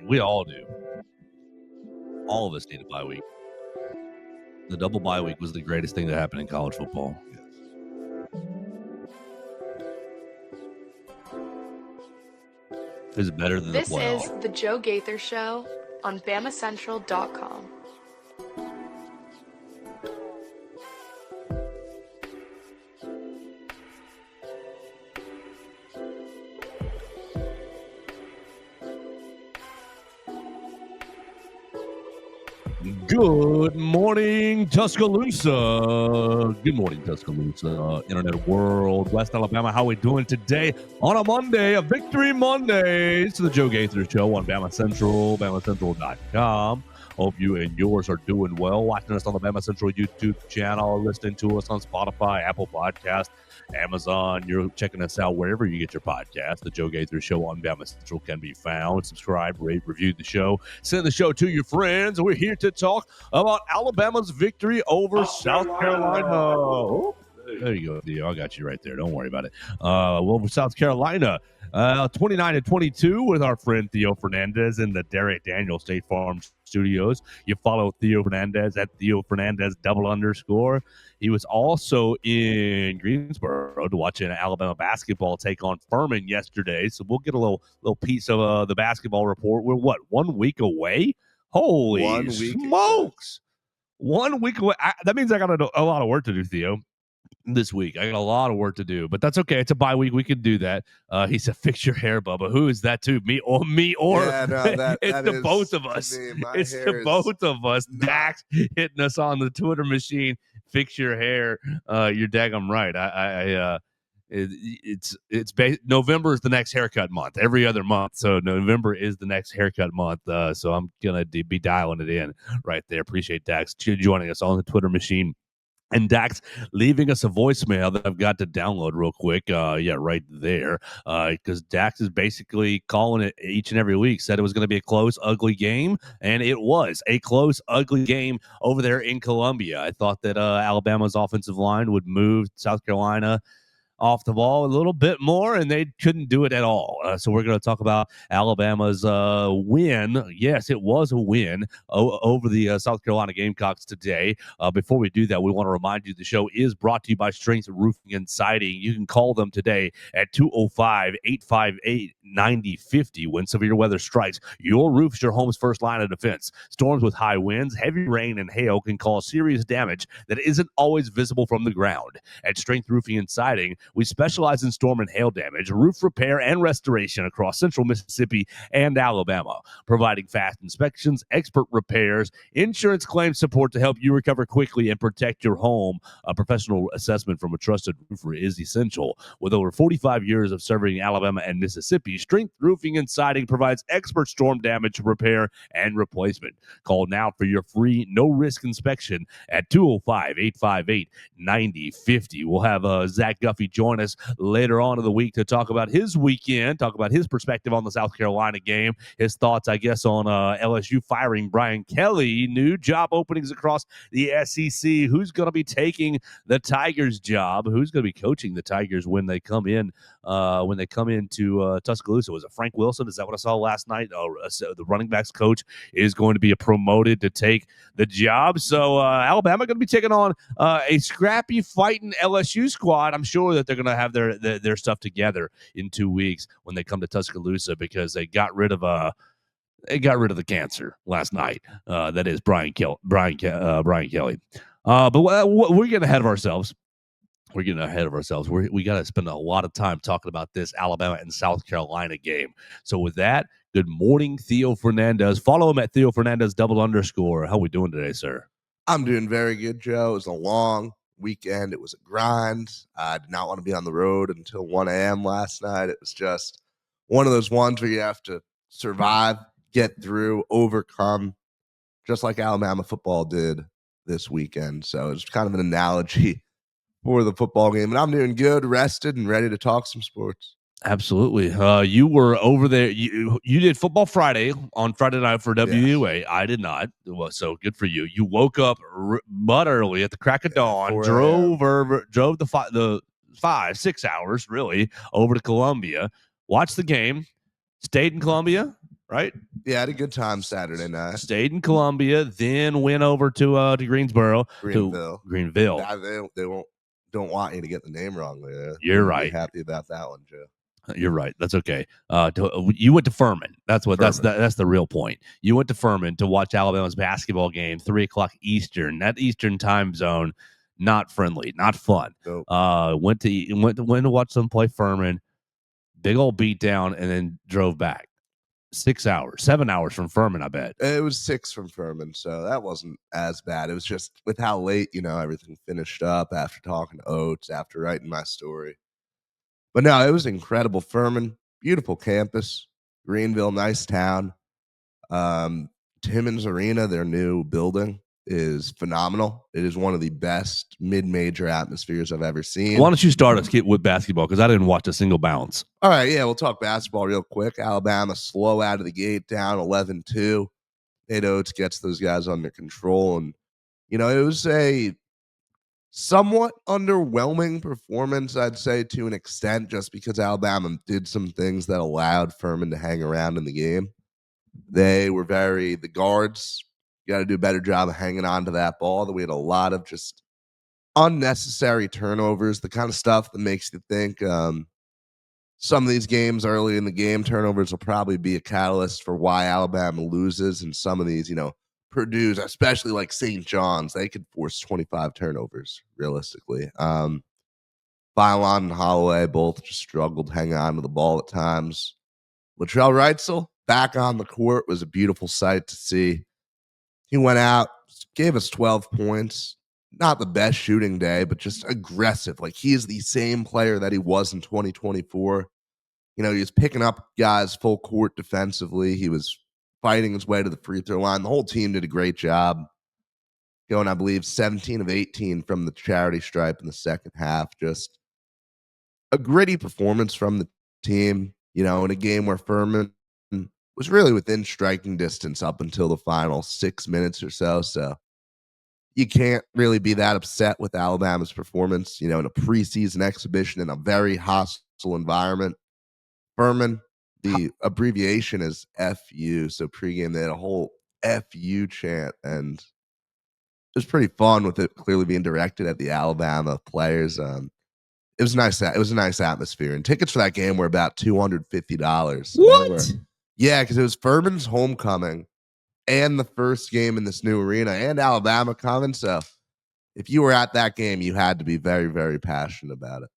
We all do. All of us need a bye week. The double bye week was the greatest thing that happened in college football. Is it better than the playoff? This is the Joe Gaither Show on BamaCentral.com. Good morning, Tuscaloosa. Good morning, Tuscaloosa, Internet World, West Alabama. How we doing today on a Monday, a Victory Monday? It's the Joe Gaither Show on Bama Central, BamaCentral.com. Hope you and yours are doing well. Watching us on the Bama Central YouTube channel, listening to us on Spotify, Apple Podcast, Amazon. You're checking us out wherever you get your podcast. The Joe Gaither Show on Bama Central can be found. Subscribe, rate, review the show. Send the show to your friends. We're here to talk about Alabama's victory over South Carolina. Oh, there you go, Theo. I got you right there. Don't worry about it. Over South Carolina. 29-22 with our friend Theo Fernandez in the Derek Daniel State Farm Studios. You follow Theo Fernandez at Theo Fernandez _. He was also in Greensboro to watch an Alabama basketball take on Furman yesterday. So we'll get a little piece of the basketball report. We're 1 week away? Holy 1 week smokes! 1 week away. That means I got a lot of work to do, Theo. This week, I got a lot of work to do, but that's okay. It's a bye week; we can do that. He said, "Fix your hair, Bubba." Who is that to? Me or yeah, no, it's that to both of us. It's to both of us. Dax hitting us on the Twitter machine. Fix your hair. You're daggum right. November is the next haircut month. Every other month, so November is the next haircut month. So I'm gonna be dialing it in right there. Appreciate Dax joining us on the Twitter machine. And Dax leaving us a voicemail that I've got to download real quick. Right there. Because Dax is basically calling it each and every week. Said it was going to be a close, ugly game. And it was a close, ugly game over there in Columbia. I thought that Alabama's offensive line would move South Carolina off the ball a little bit more, and they couldn't do it at all. So we're going to talk about Alabama's win. Yes, it was a win over the South Carolina Gamecocks today. Before we do that, we want to remind you the show is brought to you by Strength Roofing and Siding. You can call them today at 205-858-9050. When severe weather strikes, your roof is your home's first line of defense. Storms with high winds, heavy rain, and hail can cause serious damage that isn't always visible from the ground. At Strength Roofing and Siding, we specialize in storm and hail damage, roof repair, and restoration across central Mississippi and Alabama, providing fast inspections, expert repairs, insurance claim support to help you recover quickly and protect your home. A professional assessment from a trusted roofer is essential. With over 45 years of serving Alabama and Mississippi, Strength Roofing and Siding provides expert storm damage repair and replacement. Call now for your free no-risk inspection at 205-858-9050. We'll have Zach Guffey join us later on in the week to talk about his weekend, talk about his perspective on the South Carolina game, his thoughts, I guess, on LSU firing Brian Kelly, new job openings across the SEC, who's going to be taking the Tigers job, who's going to be coaching the Tigers when they come in, to Tuscaloosa. Was it Frank Wilson? Is that what I saw last night? The running backs coach is going to be promoted to take the job. So Alabama going to be taking on a scrappy fighting LSU squad. I'm sure that they're going to have their stuff together in 2 weeks when they come to Tuscaloosa, because they got rid of the cancer last night. That is Brian Kelly. But we're getting ahead of ourselves. We got to spend a lot of time talking about this Alabama and South Carolina game. So with that, good morning, Theo Fernandez. Follow him at Theo Fernandez _. How we doing today, sir? I'm doing very good, Joe. It was a long weekend. It was a grind. I did not want to be on the road until 1 a.m. last night. It was just one of those ones where you have to survive, get through, overcome, just like Alabama football did this weekend. So it's kind of an analogy for the football game. And I'm doing good, rested, and ready to talk some sports. Absolutely. You were over there. You did Football Friday on Friday night for WUA. Yes. I did not. So good for you. You woke up but early at the crack of dawn, drove the 5-6 hours really over to Columbia, watched the game, stayed in Columbia, right? Yeah, I had a good time Saturday night. Stayed in Columbia, then went over to Greensboro, Greenville. to Greenville. Nah, they don't want you to get the name wrong there. You're Wouldn't be right. happy about that one, Joe. You're right. That's okay. You went to Furman. That's the real point. You went to Furman to watch Alabama's basketball game, 3:00 Eastern. That Eastern time zone, not friendly, not fun. Nope. Went to watch them play Furman. Big old beat down, and then drove back. 7 hours from Furman, I bet. It was 6 from Furman, so that wasn't as bad. It was just with how late, everything finished up after talking to Oates, after writing my story. But no, it was incredible. Furman, beautiful campus. Greenville, nice town. Timmons Arena, their new building, is phenomenal. It is one of the best mid-major atmospheres I've ever seen. Why don't you start us with basketball? Because I didn't watch a single bounce. All right, yeah, we'll talk basketball real quick. Alabama slow out of the gate, down 11-2. Nate Oates gets those guys under control. And, it was a somewhat underwhelming performance, I'd say, to an extent, just because Alabama did some things that allowed Furman to hang around in the game. They were the guards, got to do a better job of hanging on to that ball. We had a lot of just unnecessary turnovers, the kind of stuff that makes you think some of these games early in the game, turnovers will probably be a catalyst for why Alabama loses. And some of these, Purdue's, especially like St. John's, they could force 25 turnovers realistically. Philon and Holloway both just struggled hanging on to the ball at times. Latrell Wrightsell back on the court was a beautiful sight to see. He went out, gave us 12 points. Not the best shooting day, but just aggressive. Like, he is the same player that he was in 2024. He was picking up guys full court defensively. He was fighting his way to the free throw line. The whole team did a great job. Going, I believe, 17 of 18 from the charity stripe in the second half. Just a gritty performance from the team, in a game where Furman was really within striking distance up until the final 6 minutes or so. So you can't really be that upset with Alabama's performance, in a preseason exhibition in a very hostile environment. Furman, the abbreviation is FU. So pregame, they had a whole FU chant, and it was pretty fun with it clearly being directed at the Alabama players. It was nice. It was a nice atmosphere, and tickets for that game were about $250. What? Yeah, because it was Furman's homecoming and the first game in this new arena, and Alabama coming. So if you were at that game, you had to be very, very passionate about it.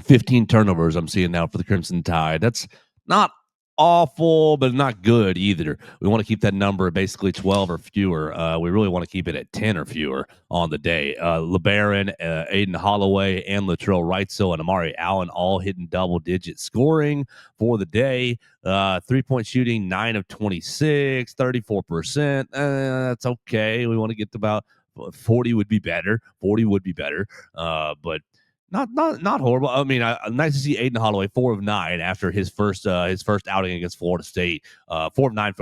15 turnovers I'm seeing now for the Crimson Tide. That's not awful, but not good either. We want to keep that number basically 12 or fewer. We really want to keep it at 10 or fewer on the day. LeBaron, Aiden Holloway, and Latrell Wrightsell and Amari Allen all hitting double-digit scoring for the day. 3-point shooting, 9 of 26, 34%. That's okay. We want to get to about 40 would be better. 40 would be better. But not horrible. I mean, nice to see Aiden Holloway 4 of 9 after his first outing against Florida State. 4 of 9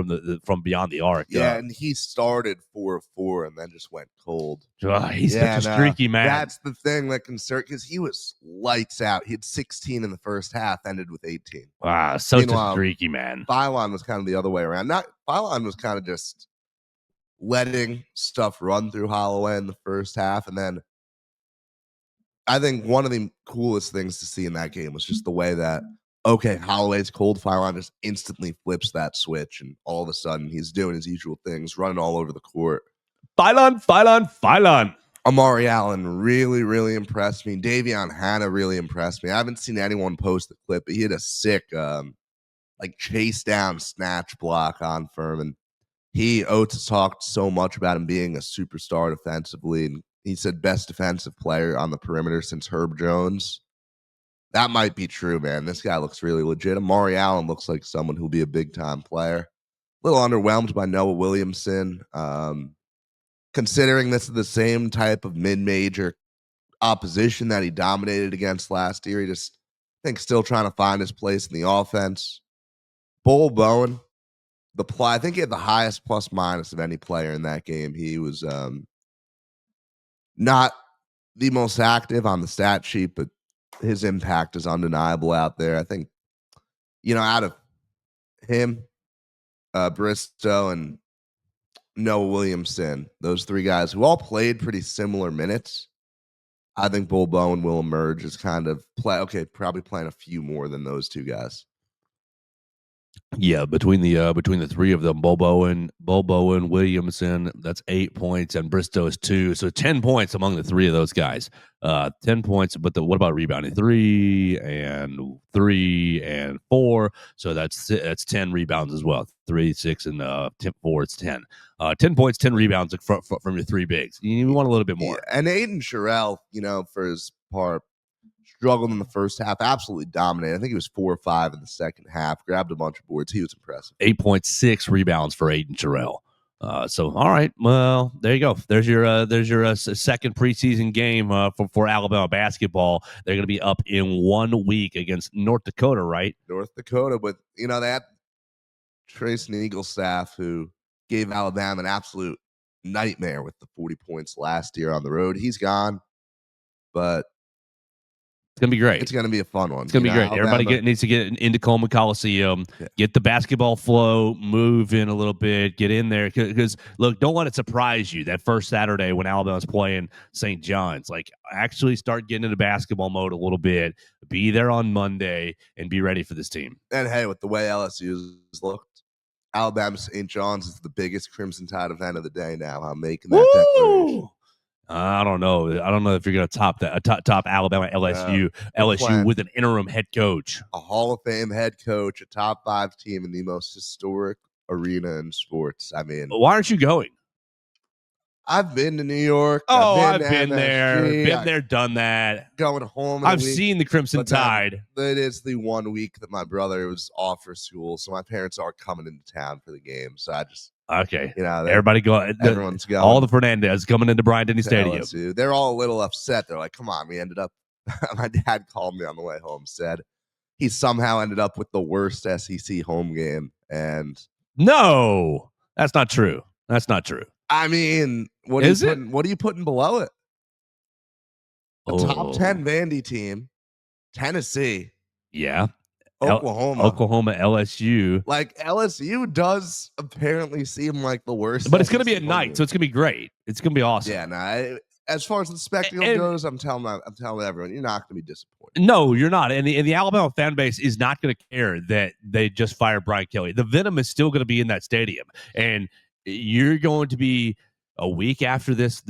from beyond the arc. Yeah, and he started 4 of 4 and then just went cold. He's such a streaky man. That's the thing that concerns, because he was lights out. He had 16 in the first half, ended with 18. Wow, such a streaky man. Philon was kind of the other way around. Philon was kind of just letting stuff run through Holloway in the first half, and then I think one of the coolest things to see in that game was just the way that, Holloway's cold, Philon just instantly flips that switch, and all of a sudden he's doing his usual things, running all over the court. Philon. Amari Allen really, really impressed me. Davion Hanna really impressed me. I haven't seen anyone post the clip, but he had a sick, chase down snatch block on Furman. Oates has talked so much about him being a superstar defensively, and he said best defensive player on the perimeter since Herb Jones. That might be true, man. This guy looks really legit. Amari Allen looks like someone who'll be a big-time player. A little underwhelmed by Noah Williamson. Considering this is the same type of mid-major opposition that he dominated against last year, he just, I think, still trying to find his place in the offense. Bull Bowen, I think he had the highest plus-minus of any player in that game. He was not the most active on the stat sheet, but his impact is undeniable out there. I think, out of him, Bristow, and Noah Williamson. Those three guys who all played pretty similar minutes. I think Bull Bowen will emerge as kind of probably playing a few more than those two guys. Yeah, between the three of them, Bobo and Williamson, that's 8 points, and Bristow is 2, so 10 points among the three of those guys. 10 points, but what about rebounding? 3 and 4, so that's 10 rebounds as well. 3, 6, and 10, 4. It's 10. 10 points, 10 rebounds from your three bigs. You want a little bit more. Yeah, and Aiden Sherrill, for his part, struggled in the first half, absolutely dominated. I think he was 4 or 5 in the second half, grabbed a bunch of boards. He was impressive. 8.6 rebounds for Aiden Sherrill. So, all right, well, there you go. There's your second preseason game for Alabama basketball. They're going to be up in 1 week against North Dakota, right? North Dakota, but they had Trace Neagle staff who gave Alabama an absolute nightmare with the 40 points last year on the road. He's gone, but it's going to be great. It's going to be a fun one. It's going to be great. Alabama, everybody needs to get into Coleman Coliseum, get the basketball flow, move in a little bit, get in there. Because, look, don't let it surprise you that first Saturday when Alabama's playing St. John's. Like, actually start getting into basketball mode a little bit, be there on Monday, and be ready for this team. And, hey, with the way LSU's looked, Alabama St. John's is the biggest Crimson Tide event of the day now. I'm making that declaration. I don't know if you're going to top that. Top Alabama LSU with an interim head coach, a Hall of Fame head coach, a top 5 team in the most historic arena in sports. I mean, why aren't you going? I've been to New York. I've been there, done that. Going home. I've seen the Crimson Tide. It is the 1 week that my brother was off for school, so my parents are coming into town for the game. So I just. Okay. Everybody go. Everyone's going. All the Fernandez coming into Bryant-Denny Stadium. LSU. They're all a little upset. They're like, come on, we ended up. My dad called me on the way home, said he somehow ended up with the worst SEC home game. And no, that's not true. That's not true. I mean, what are you putting below it? A top 10 Vandy team, Tennessee. Yeah. Oklahoma, LSU. Like, LSU does apparently seem like the worst. But it's going to be at night, so it's going to be great. It's going to be awesome. Yeah, as far as the spectacle goes, I'm telling everyone, you're not going to be disappointed. No, you're not. And the Alabama fan base is not going to care that they just fired Brian Kelly. The venom is still going to be in that stadium. And you're going to be a week after this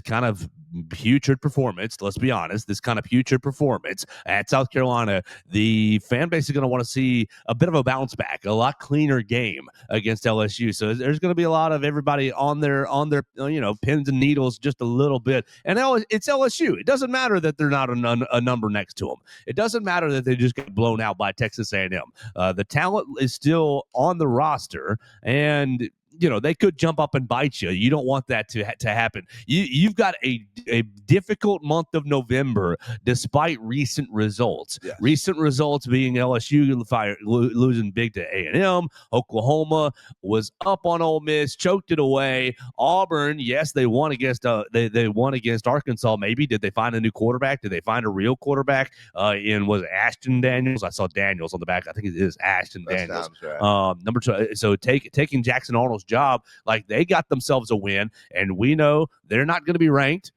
kind of putrid performance, let's be honest, this kind of putrid performance at South Carolina, the fan base is going to want to see a bit of a bounce back, a lot cleaner game against LSU. So there's going to be a lot of everybody on their pins and needles just a little bit. And it's LSU. It doesn't matter that they're not a number next to them. It doesn't matter that they just get blown out by Texas A&M. The talent is still on the roster, and they could jump up and bite you. You don't want that to happen. You've got a difficult month of November, despite recent results. Yes. Recent results being LSU losing big to A&M. Oklahoma was up on Ole Miss, choked it away. Auburn, yes, they won against they won against Arkansas. Maybe did they find a new quarterback? Did they find a real quarterback? Was it Ashton Daniels? I saw Daniels on the back. I think it is Ashton Daniels. Right. Number 2. So taking Jackson Arnold's job, like, they got themselves a win, and we know they're not going to be ranked.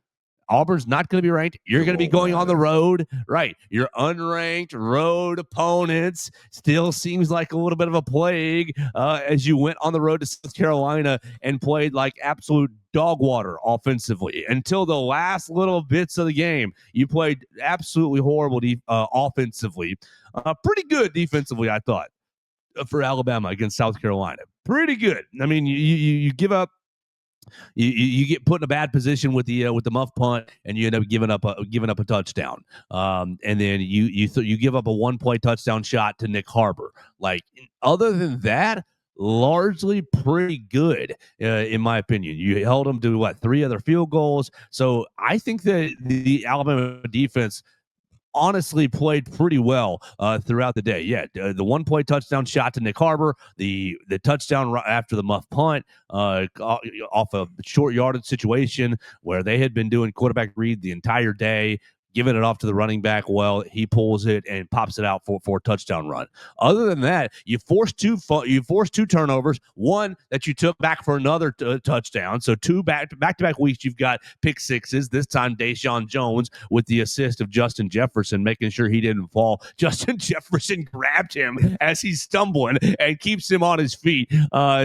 Auburn's not going to be ranked. You're going to be going on the road, right? Your unranked road opponents still seems like a little bit of a plague as you went on the road to South Carolina and played like absolute dog water offensively until the last little bits of the game. You played absolutely horrible offensively, pretty good defensively, I thought, for Alabama against South Carolina. Pretty good. I mean, you give up. You get put in a bad position with the muff punt, and you end up giving up a touchdown. And then you give up a 1-play touchdown shot to Nick Harbor. Like, other than that, largely pretty good in my opinion. You held them to 3 other field goals. So I think that the Alabama defense honestly played pretty well throughout the day. Yeah, the 1-play touchdown shot to Nick Harbor, the touchdown after the muff punt off a short yardage situation where they had been doing quarterback read the entire day. giving it off to the running back. Well, he pulls it and pops it out for a touchdown run. Other than that, you forced two turnovers, one that you took back for another touchdown. So two back-to-back weeks, you've got pick sixes. This time, Deshaun Jones with the assist of Justin Jefferson, making sure he didn't fall. Justin Jefferson grabbed him as he's stumbling and keeps him on his feet.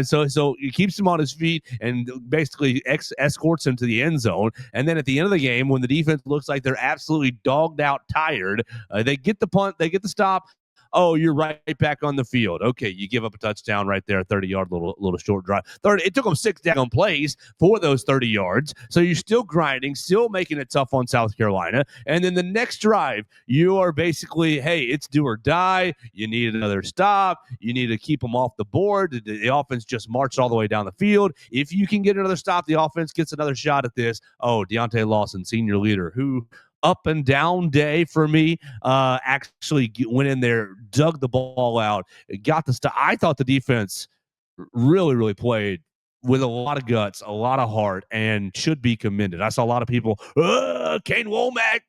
So he keeps him on his feet and basically escorts him to the end zone. And then at the end of the game, when the defense looks like they're absolutely dogged out, tired, they get the punt, they get the stop. Oh, you're right back on the field. Okay, you give up a touchdown right there, 30-yard little short drive. It took them 6 down plays for those 30 yards. So you're still grinding, still making it tough on South Carolina. And then the next drive, you are basically, hey, it's do or die. You need another stop. You need to keep them off the board. The offense just marched all the way down the field. If you can get another stop, the offense gets another shot at this. Oh, Deontay Lawson, senior leader, who up and down day for me, actually went in there, dug the ball out, got the stuff. I thought the defense really played with a lot of guts, a lot of heart, and should be commended. I saw a lot of people, Kane Womack,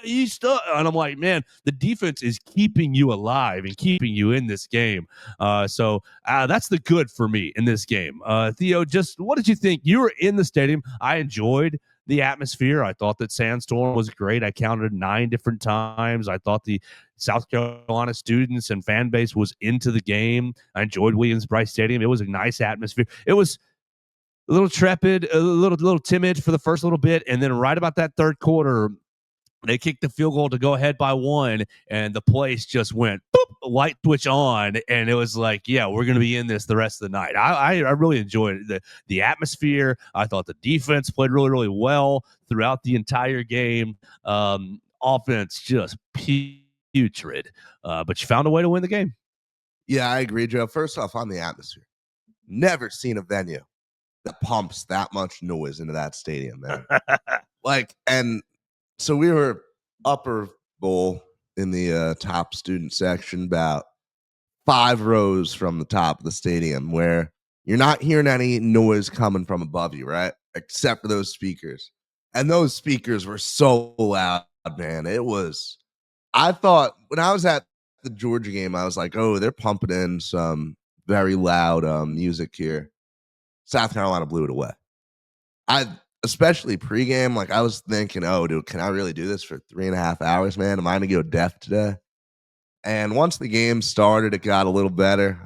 he's stuck. And I'm like, man, the defense is keeping you alive and keeping you in this game. So that's the good for me in this game. Theo, just what did you think? You were in the stadium. I enjoyed the atmosphere. I thought that Sandstorm was great. I counted 9 different times. I thought the South Carolina students and fan base was into the game. I enjoyed Williams-Brice Stadium. It was a nice atmosphere. It was a little trepid, a little timid for the first little bit, and then right about that third quarter, they kicked the field goal to go ahead by 1, and the place just went boop, light switch on, and it was like, yeah, we're going to be in this the rest of the night. I really enjoyed it. The atmosphere. I thought the defense played really well throughout the entire game. Offense just putrid, but you found a way to win the game. Yeah, I agree, Joe. First off, on the atmosphere, never seen a venue that pumps that much noise into that stadium, man. And so we were upper bowl in the top student section, about 5 rows from the top of the stadium, where you're not hearing any noise coming from above you, right? Except for those speakers. And those speakers were so loud, man. I thought when I was at the Georgia game, I was like, oh, they're pumping in some very loud music here. South Carolina blew it away. Especially pregame, like I was thinking, oh, dude, can I really do this for 3.5 hours, man? Am I going to go deaf today? And once the game started, it got a little better.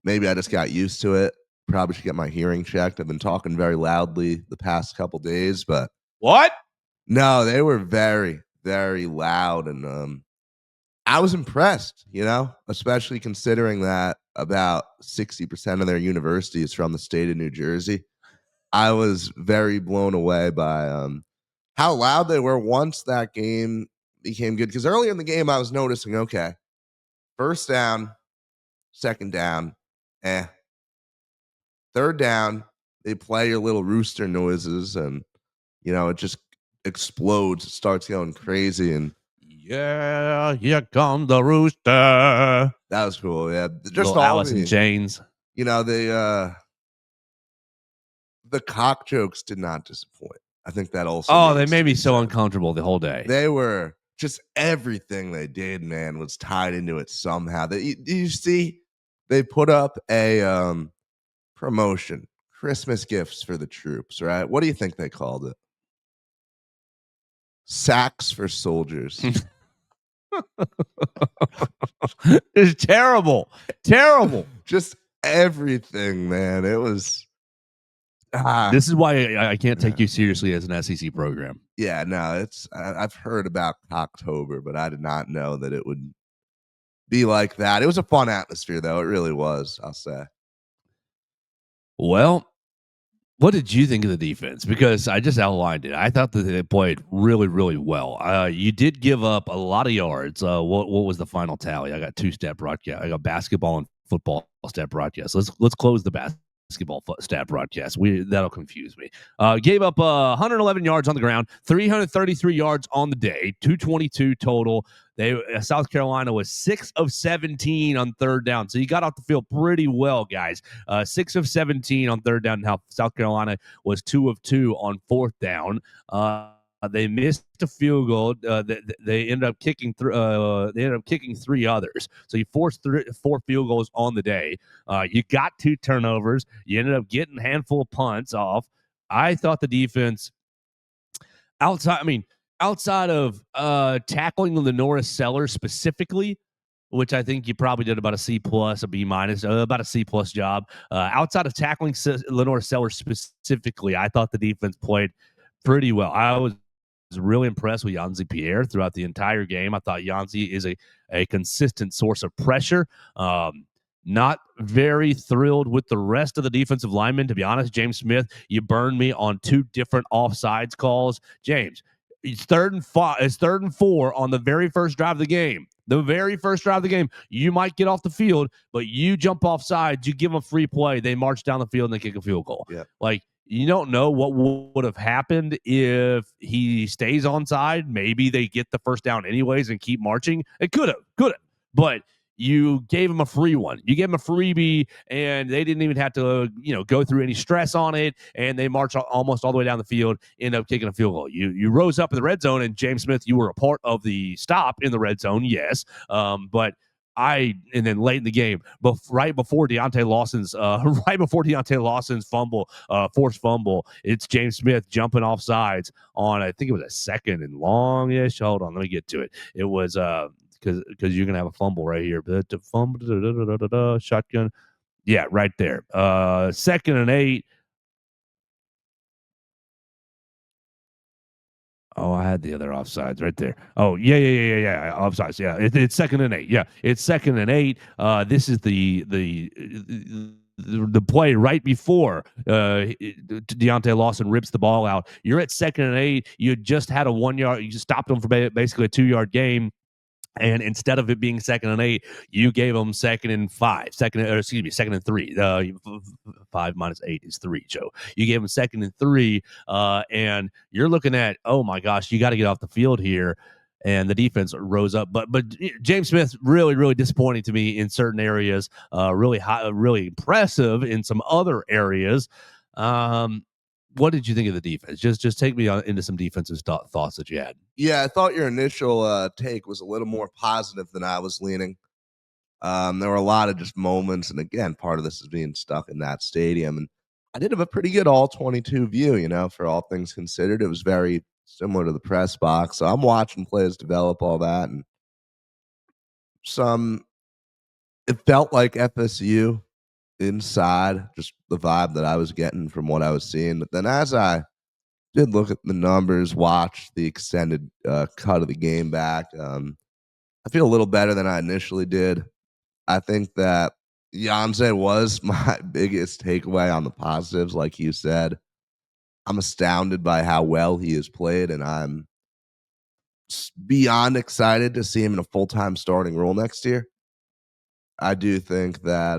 Maybe I just got used to it. Probably should get my hearing checked. I've been talking very loudly the past couple days, but what? No, they were very, very loud, and I was impressed, especially considering that about 60% of their university is from the state of New Jersey. I was very blown away by how loud they were once that game became good. Because earlier in the game, I was noticing, okay, first down, second down, third down, they play your little rooster noises, and it just explodes. It starts going crazy, and yeah, here come the rooster. That was cool. Yeah, just all Alice in Chains. The cock jokes did not disappoint. I think that also. Oh, they made me so uncomfortable the whole day. They were just everything they did, man, was tied into it somehow. You see, they put up a promotion, Christmas gifts for the troops, right? What do you think they called it? Sacks for soldiers. It's terrible. Just everything, man. It was. This is why I can't take you seriously as an SEC program. Yeah, no, I've heard about Cocktober, but I did not know that it would be like that. It was a fun atmosphere, though. It really was, I'll say. Well, what did you think of the defense? Because I just outlined it. I thought that they played really well. You did give up a lot of yards. What was the final tally? I got 2-stat broadcast. I got basketball and football stat broadcast. Let's close the basketball stat broadcast. That'll confuse me. Gave up 111 yards on the ground, 333 yards on the day, 222 total. South Carolina was 6 of 17 on third down, so you got off the field pretty well, guys. 6 of 17 on third down. Now South Carolina was 2 of 2 on fourth down. They missed a field goal. They ended up kicking through. They ended up kicking 3 others. So you forced 4 field goals on the day. You got 2 turnovers. You ended up getting a handful of punts off. I thought the defense outside of tackling Lenora Sellers specifically, which I think you probably did about a C plus, a B minus, about a C plus job. Outside of tackling Lenora Sellers specifically, I thought the defense played pretty well. I was really impressed with Yanzi Pierre throughout the entire game. I thought Yanzi is a consistent source of pressure. Not very thrilled with the rest of the defensive linemen, to be honest. James Smith, you burned me on 2 different offsides calls. James, it's 3rd and 4 on the very first drive of the game. The very first drive of the game, you might get off the field, but you jump off sides, you give them a free play, they march down the field and they kick a field goal. Yeah. Like, you don't know what would have happened if he stays onside. Maybe they get the first down anyways and keep marching. It could have. But you gave him a free one. You gave him a freebie, and they didn't even have to, go through any stress on it, and they marched almost all the way down the field, end up kicking a field goal. You rose up in the red zone, and James Smith, you were a part of the stop in the red zone, yes, but and then late in the game, right before Deontay Lawson's forced fumble, it's James Smith jumping off sides on, I think it was a 2nd and long-ish. Hold on, let me get to it. It was because you're gonna have a fumble right here. Shotgun, yeah, right there. 2nd and 8. Oh, I had the other offsides right there. Oh, yeah. Offsides. Yeah, it's 2nd and 8. Yeah, it's 2nd and 8. This is the play right before Deontay Lawson rips the ball out. You're at 2nd and 8. You just had a 1 yard. You just stopped them for basically a 2-yard game. And instead of it being 2nd and 8, you gave them 2nd and 5, 2nd and 3. 5 minus 8 is 3, Joe. You gave them 2nd and 3, and you're looking at, oh my gosh, you got to get off the field here. And the defense rose up, but James Smith really, really disappointing to me in certain areas. Really high, really impressive in some other areas. What did you think of the defense? Just take me into some defensive thoughts that you had. Yeah, I thought your initial take was a little more positive than I was leaning. There were a lot of just moments, and again, part of this is being stuck in that stadium. And I did have a pretty good all 22 view, for all things considered. It was very similar to the press box. So I'm watching plays develop, all that, and it felt like FSU inside, just the vibe that I was getting from what I was seeing. But then as I did look at the numbers, watch the extended cut of the game back, I feel a little better than I initially did. I think that Yanzi was my biggest takeaway on the positives, like you said. I'm astounded by how well he has played, and I'm beyond excited to see him in a full-time starting role next year. I do think that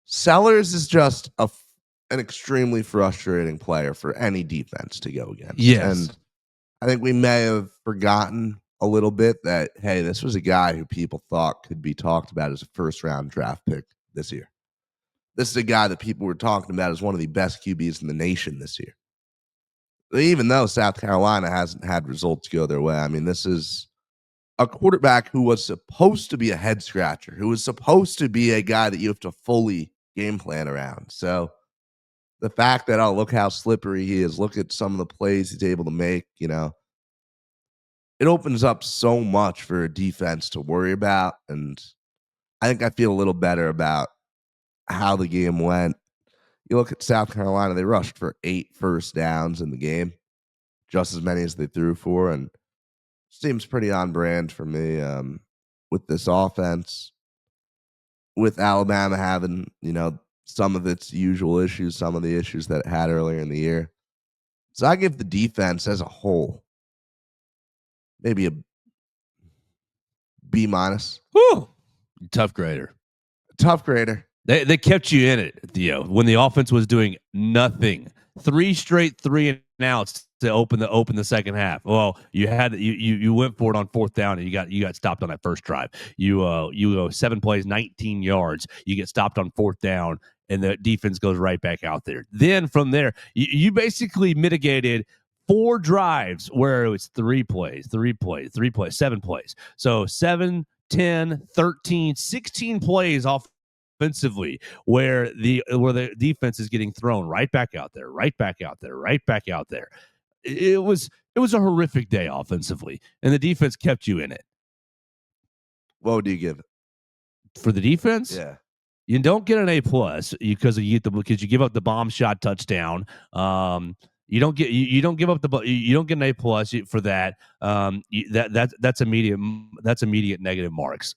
Sellers is just an extremely frustrating player for any defense to go against. Yes. And I think we may have forgotten a little bit that, hey, this was a guy who people thought could be talked about as a first-round draft pick this year. This is a guy that people were talking about as one of the best QBs in the nation this year. Even though South Carolina hasn't had results go their way, I mean, this is a quarterback who was supposed to be a head scratcher, who was supposed to be a guy that you have to fully game plan around. So the fact that, oh, look how slippery he is, look at some of the plays he's able to make, it opens up so much for a defense to worry about. And I think I feel a little better about how the game went. You look at South Carolina, they rushed for 8 first downs in the game, just as many as they threw for, and seems pretty on brand for me with this offense, with Alabama having, some of its usual issues, some of the issues that it had earlier in the year. So I give the defense as a whole maybe a B minus. Whew. Tough grader. Tough grader. They kept you in it, Theo, when the offense was doing nothing. 3 straight 3 and outs to open the second half. Well, you went for it on 4th down, and you got stopped on that first drive. You go 7 plays, 19 yards. You get stopped on 4th down, and the defense goes right back out there. Then from there, you basically mitigated 4 drives where it was 3 plays, 7 plays. So 7, 10, 13, 16 plays offensively where the defense is getting thrown right back out there, right back out there, right back out there. It was a horrific day offensively, and the defense kept you in it. What do you give it? For the defense, Yeah. you don't get an A plus because you give up the bomb shot touchdown. You don't get you don't get an A plus for that. That's immediate negative marks.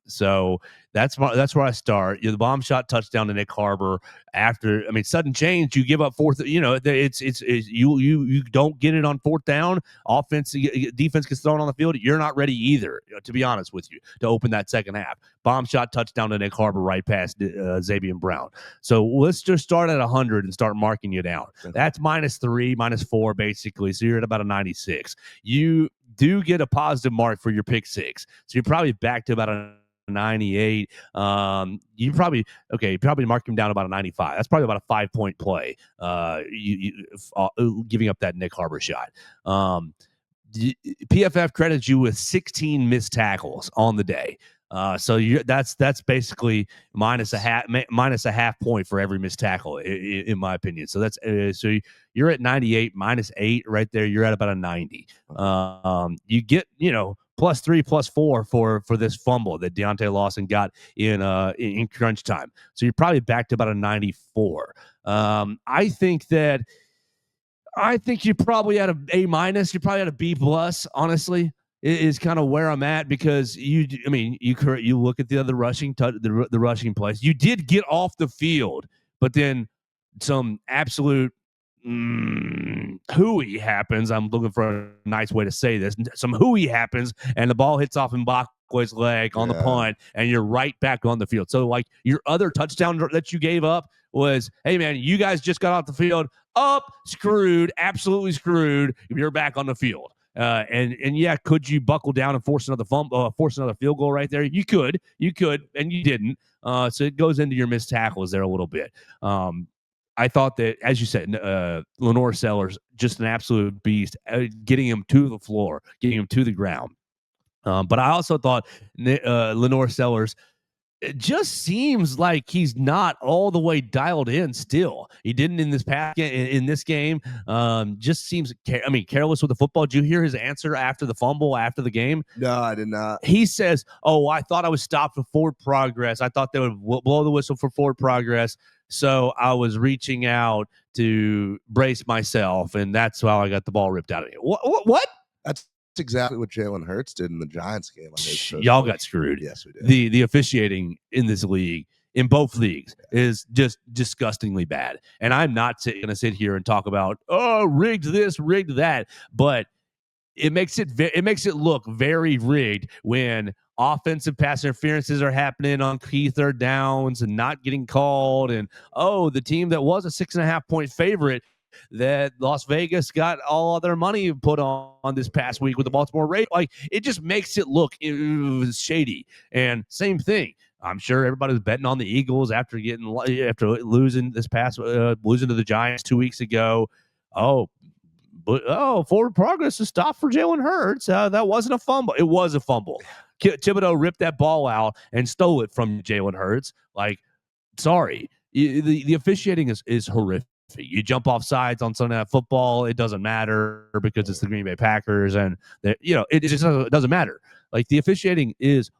So that's where I start. The bomb shot touchdown to Nick Harbor after. I mean, sudden change. You give up fourth. It's you don't get it on fourth down. Defense gets thrown on the field. You're not ready either. To be honest with you, to open that second half. Bomb shot touchdown to Nick Harbor right past Xavier Brown. So let's just start at 100 and start marking you down. That's -3, -4 basically. So you're at about a 96. You do get a positive mark for your pick six. So you're probably back to about a 98. You probably mark him down about a 95. That's probably about a 5-point play. Giving up that Nick Harbor shot. PFF credits you with 16 missed tackles on the day. So that's basically minus a half point for every missed tackle, in my opinion. So that's so you're at 98 -8 right there. You're at about a 90. You get +3, +4 for this fumble that Deontay Lawson got in crunch time. So you're probably back to about a 94. I think you probably had a A-. You probably had a B+, honestly, is kind of where I'm at because you look at the other rushing the rushing plays. You did get off the field, but then some absolute hooey happens. I'm looking for a nice way to say this. Some hooey happens, and the ball hits off Mbakwe's leg on the punt, and you're right back on the field. So, like, your other touchdown that you gave up was, hey, man, you guys just got off the field. Screwed, absolutely screwed. You're back on the field. Could you buckle down and force another field goal right there? You could, and you didn't. So it goes into your missed tackles there a little bit. I thought that, as you said, Lenore Sellers, just an absolute beast, getting him to the floor, getting him to the ground. But I also thought Lenore Sellers, it just seems like he's not all the way dialed in still. He didn't in this game. Just seems, careless with the football. Did you hear his answer after the fumble, after the game? No, I did not. He says, I thought I was stopped for forward progress. I thought they would blow the whistle for forward progress. So I was reaching out to brace myself, and that's how I got the ball ripped out of me. What? That's exactly what Jalen Hurts did in the Giants game. Y'all got screwed. Yes, we did. The officiating in this league, in both leagues, is just disgustingly bad. And I'm not going to sit here and talk about rigged this, rigged that, but it makes it look very rigged when offensive pass interferences are happening on key third downs and not getting called, and the team that was a 6.5-point favorite that Las Vegas got all of their money put on this past week with the Baltimore Ravens. Like, it just makes it look shady. And same thing. I'm sure everybody was betting on the Eagles after losing to the Giants 2 weeks ago. Forward progress is stopped for Jalen Hurts. That wasn't a fumble. It was a fumble. Thibodeau ripped that ball out and stole it from Jalen Hurts. Like, sorry. The officiating is horrific. You jump off sides on Sunday Night Football, it doesn't matter because it's the Green Bay Packers, and it just doesn't matter. Like, the officiating is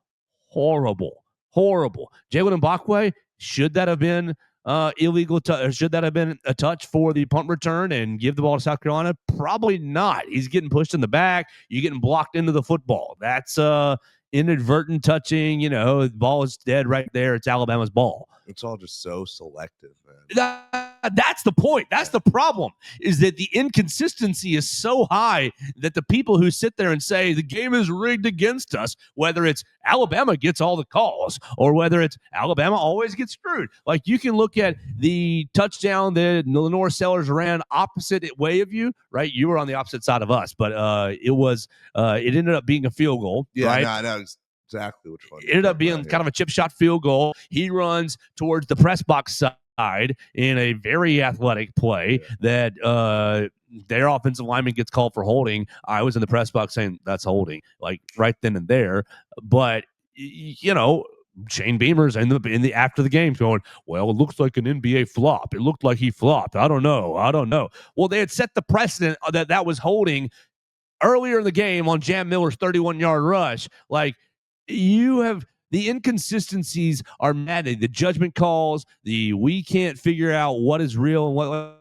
horrible. Jalen Mbakwe, should that have been illegal? Should that have been a touch for the punt return and give the ball to South Carolina? Probably not. He's getting pushed in the back. You're getting blocked into the football. That's inadvertent touching. The ball is dead right there. It's Alabama's ball. It's all just so selective, man. That's the point. That's the problem, is that the inconsistency is so high that the people who sit there and say the game is rigged against us, whether it's Alabama gets all the calls or whether it's Alabama always gets screwed. Like, you can look at the touchdown that Lenore Sellers ran opposite way of you, right? You were on the opposite side of us, but it ended up being a field goal. Yeah, right? no, I know exactly which one. It ended up being kind of a chip shot field goal. He runs towards the press box side in a very athletic play that their offensive lineman gets called for holding. I was in the press box saying that's holding, like right then and there. But Shane Beamer's in the after the game going, well, it looks like an NBA flop. It looked like he flopped. I don't know. Well, they had set the precedent that was holding earlier in the game on Jam Miller's 31-yard rush. Like, you have the inconsistencies are maddening. The judgment calls, we can't figure out what is real and what.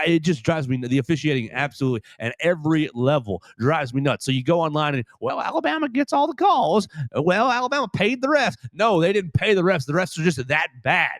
It just drives me. The officiating absolutely at every level drives me nuts. So you go online and, well, Alabama gets all the calls. Well, Alabama paid the refs. No, they didn't pay the refs. The refs are just that bad.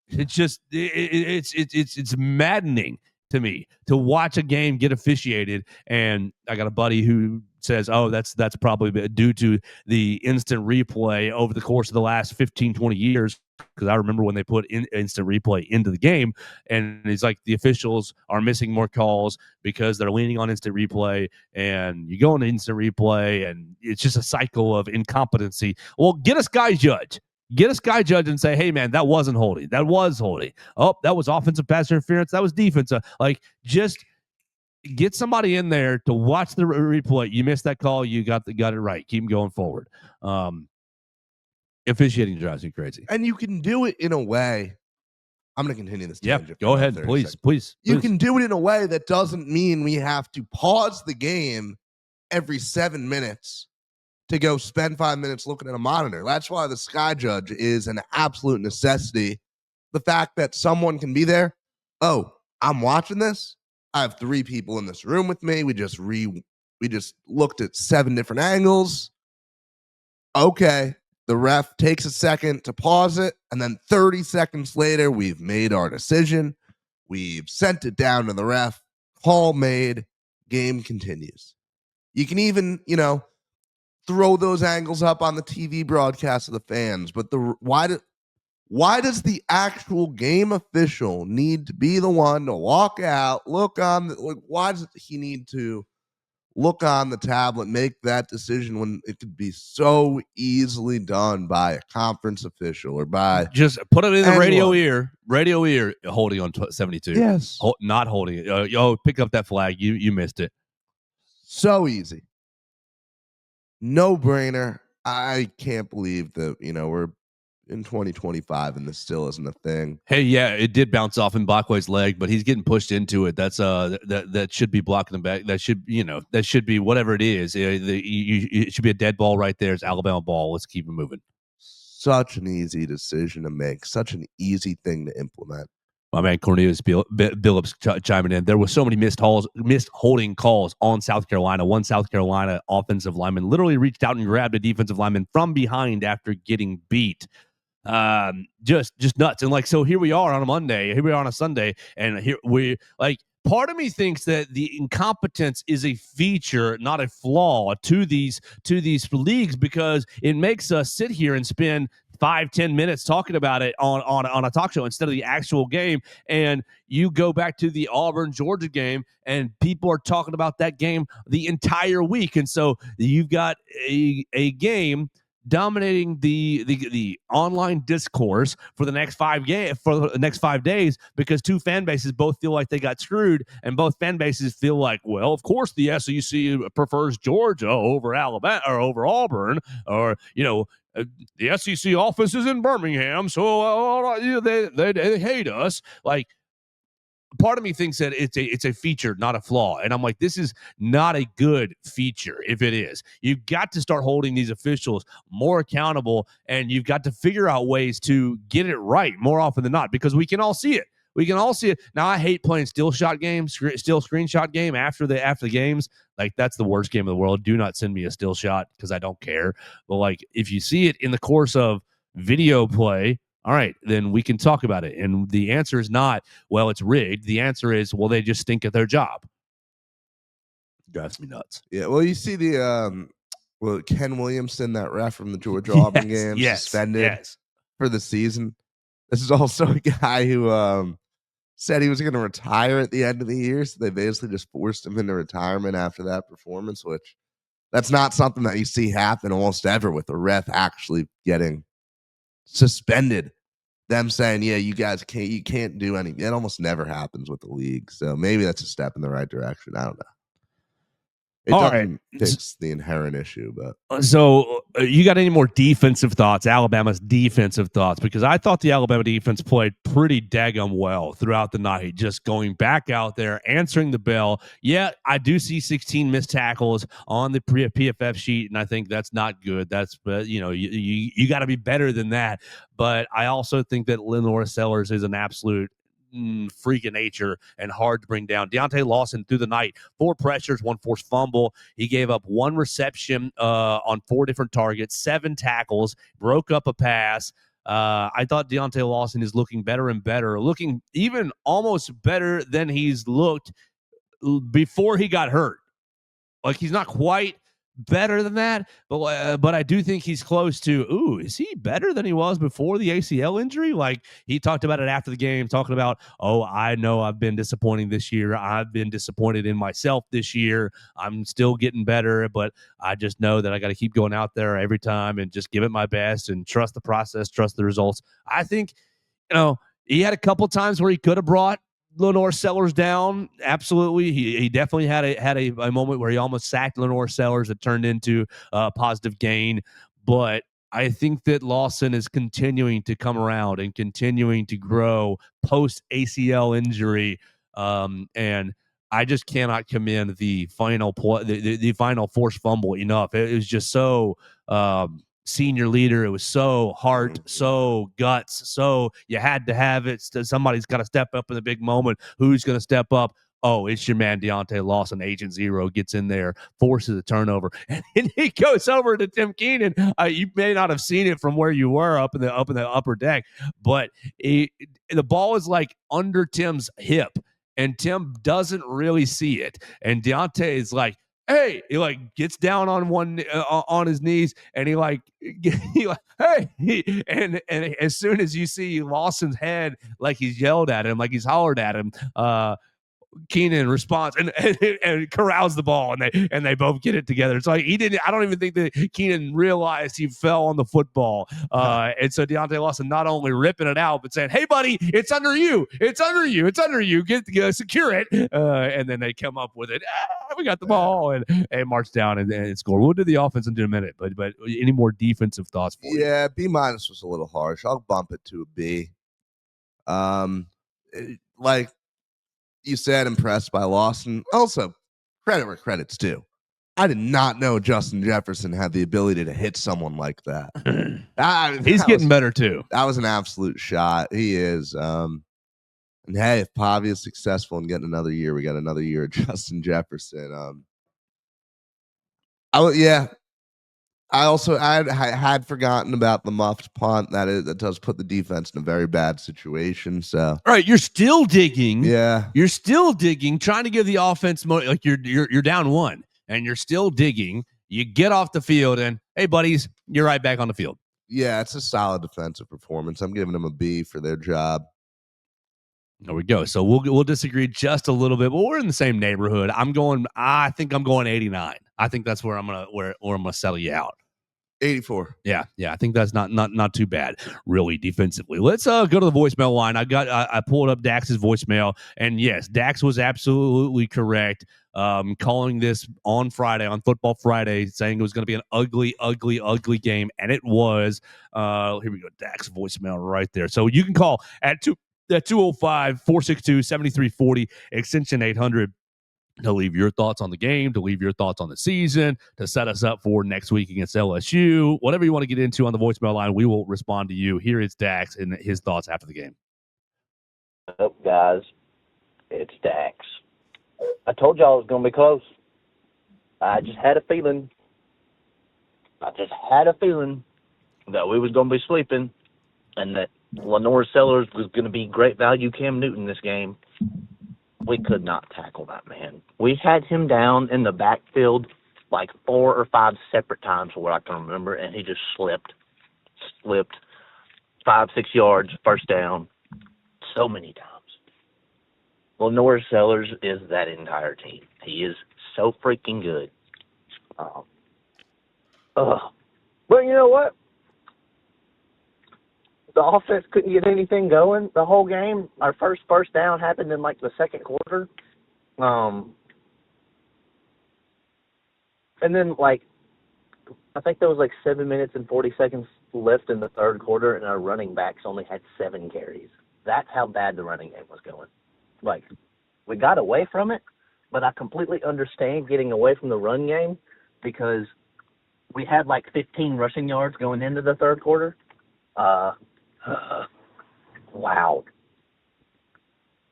It's just it's maddening to me to watch a game get officiated. And I got a buddy who says, oh, that's probably due to the instant replay over the course of the last 15, 20 years. Because I remember when they put instant replay into the game, and it's like the officials are missing more calls because they're leaning on instant replay, and you go into instant replay, and it's just a cycle of incompetency. Well, get a sky judge. Get a sky judge and say, hey, man, that wasn't holding. That was holding. Oh, that was offensive pass interference. That was defensive. Like, just get somebody in there to watch the replay. You missed that call. You got it right. Keep going forward. Officiating drives me crazy. And you can do it in a way. I'm going to continue this. Yeah, go ahead, please. You can do it in a way that doesn't mean we have to pause the game every 7 minutes to go spend 5 minutes looking at a monitor. That's why the sky judge is an absolute necessity. The fact that someone can be there. Oh, I'm watching this. I have 3 people in this room with me. We just looked at 7 different angles. Okay. The ref takes a second to pause it, and then 30 seconds later, we've made our decision. We've sent it down to the ref. Call made. Game continues. You can even, throw those angles up on the TV broadcast of the fans. But why does the actual game official need to be the one to walk out, why does he need to look on the tablet, make that decision when it could be so easily done by a conference official or by just put it in the anyone. radio ear holding on 72. Yes. Not holding it. Pick up that flag. You missed it. So easy. No brainer. I can't believe that, we're in 2025 and this still isn't a thing. Hey, yeah, it did bounce off in Blackway's leg, but he's getting pushed into it. That's that should be blocking the back. That should be whatever it is. It should be a dead ball right there. It's Alabama ball. Let's keep it moving. Such an easy decision to make. Such an easy thing to implement. My man Cornelius Billups chiming in. There were so many missed holding calls on South Carolina. One South Carolina offensive lineman literally reached out and grabbed a defensive lineman from behind after getting beat. Just nuts. And so here we are on a Monday, here we are on a Sunday, and here we part of me thinks that the incompetence is a feature, not a flaw to these leagues, because it makes us sit here and spend 5-10 minutes talking about it on a talk show instead of the actual game. And you go back to the Auburn Georgia game, and people are talking about that game the entire week. And so you've got a game dominating the online discourse for the next 5 days, because 2 fan bases both feel like they got screwed, and both fan bases feel like, well, of course the SEC prefers Georgia over Alabama or over Auburn, or the SEC office is in Birmingham, so they hate us. Part of me thinks that it's a feature, not a flaw. And I'm like, this is not a good feature. If it is, you've got to start holding these officials more accountable, and you've got to figure out ways to get it right more often than not, because we can all see it. Now, I hate playing still screenshot game after the games. That's the worst game in the world. Do not send me a still shot, because I don't care. But if you see it in the course of video play, all right, then we can talk about it. And the answer is not, well, it's rigged. The answer is, well, they just stink at their job. Drives me nuts. Yeah, well, you see Ken Williamson, that ref from the Georgia-Auburn game, suspended for the season. This is also a guy who said he was going to retire at the end of the year, so they basically just forced him into retirement after that performance, which that's not something that you see happen almost ever, with a ref actually getting suspended them saying, yeah, you can't do anything. It almost never happens with the league. So maybe that's a step in the right direction. I don't know. It All doesn't right. fix the inherent issue, but So you got any more defensive thoughts, Alabama's defensive thoughts? Because I thought the Alabama defense played pretty daggum well throughout the night, just going back out there, answering the bell. Yeah, I do see 16 missed tackles on the PFF sheet, and I think that's not good. That's, you got to be better than that. But I also think that Lenore Sellers is an absolute freak of nature and hard to bring down. Deontay Lawson through the night, 4 pressures, 1 forced fumble. He gave up 1 reception on 4 different targets, 7 tackles, broke up a pass. I thought Deontay Lawson is looking better and better, looking even almost better than he's looked before he got hurt. Like, he's not quite better than that, but I do think he's close to, is he better than he was before the ACL injury? Like, he talked about it after the game, talking about, I know I've been disappointing this year. I've been disappointed in myself this year. I'm still getting better, but I just know that I got to keep going out there every time and just give it my best and trust the process, trust the results. I think, he had a couple times where he could have brought Lenore Sellers down. Absolutely. He definitely had a moment where he almost sacked Lenore Sellers that turned into a positive gain. But I think that Lawson is continuing to come around and continuing to grow post ACL injury. And I just cannot commend the final the final forced fumble enough. It was just so senior leader. It was so heart, so guts, so you had to have it. Somebody's got to step up in the big moment. Who's going to step up? Oh, it's your man Deontay Lawson. Agent Zero gets in there, forces a turnover, and he goes over to Tim Keenan. You may not have seen it from where you were up in the upper deck, but the ball is like under Tim's hip, and Tim doesn't really see it. And Deontay is like, hey, he like gets down on on his knees, and he like hey, and as soon as you see Lawson's head, like he's yelled at him, like he's hollered at him, Keenan responds and corrals the ball, and they both get it together. It's like I don't even think that Keenan realized he fell on the football. And so Deontay Lawson not only ripping it out, but saying, "Hey, buddy, it's under you. It's under you. It's under you. Get secure it." And then they come up with it. We got the ball and march down and score. We'll do the offense in a minute, but any more defensive thoughts for you? Yeah, B- was a little harsh. I'll bump it to a B. Like you said, impressed by Lawson. Also, credit where credit's due. I did not know Justin Jefferson had the ability to hit someone like that. He's getting better too. That was an absolute shot. He is. And hey, if Pavia is successful in getting another year, we got another year of Justin Jefferson. I also had forgotten about the muffed punt. That does put the defense in a very bad situation. So, all right, you're still digging. Yeah, you're still digging, trying to give the offense more. Like you're down 1, and you're still digging. You get off the field, and hey, buddies, you're right back on the field. Yeah, it's a solid defensive performance. I'm giving them a B for their job. There we go. So we'll disagree just a little bit, but we're in the same neighborhood. I think I'm going 89. I think that's where I'm gonna settle you out. 84. Yeah. I think that's not too bad, really, defensively. Let's go to the voicemail line. I pulled up Dax's voicemail, and yes, Dax was absolutely correct. Calling this on Friday, on Football Friday, saying it was going to be an ugly, ugly, ugly game, and it was. Here we go, Dax voicemail right there. So you can call at 205-462-7340, extension 800. To leave your thoughts on the game, to leave your thoughts on the season, to set us up for next week against LSU. Whatever you want to get into on the voicemail line, we will respond to you. Here is Dax and his thoughts after the game. What's up, guys? It's Dax. I told y'all it was going to be close. I just had a feeling that we was going to be sleeping and that Lenore Sellers was going to be great value Cam Newton this game. We could not tackle that man. We had him down in the backfield like 4 or 5 separate times for what I can remember, and he just slipped 5-6 yards, first down, so many times. Lenore Sellers is that entire team. He is so freaking good. But you know what? the offense couldn't get anything going the whole game. Our first down happened in like the second quarter. And then like I think there was like 7 minutes and 40 seconds left in the third quarter, and our running backs only had 7 carries. That's how bad the running game was going. Like, we got away from it, but I completely understand getting away from the run game because we had like 15 rushing yards going into the third quarter. Wow.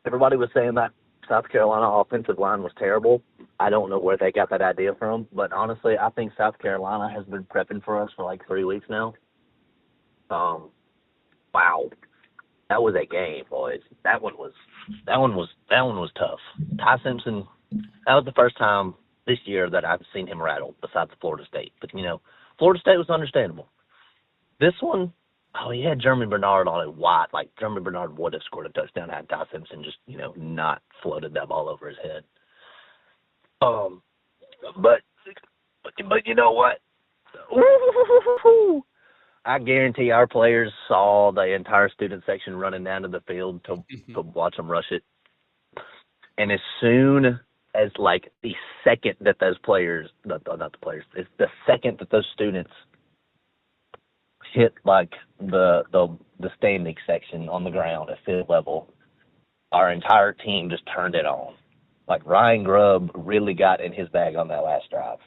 Everybody was saying that South Carolina offensive line was terrible. I don't know where they got that idea from, but honestly, I think South Carolina has been prepping for us for like 3 weeks now. Wow. That was a game, boys. That one was tough. Ty Simpson, that was the first time this year that I've seen him rattled besides Florida State. But, you know, Florida State was understandable. This one, he had Jeremy Bernard on it wide. Like, Jeremy Bernard would have scored a touchdown had Ty Simpson just, not floated that ball over his head. But you know what? I guarantee our players saw the entire student section running down to the field to watch them rush it. And as soon as, like, the second that those players, not the players, it's the second that those students hit, like, the standing section on the ground at field level, our entire team just turned it on. Like, Ryan Grubb really got in his bag on that last drive.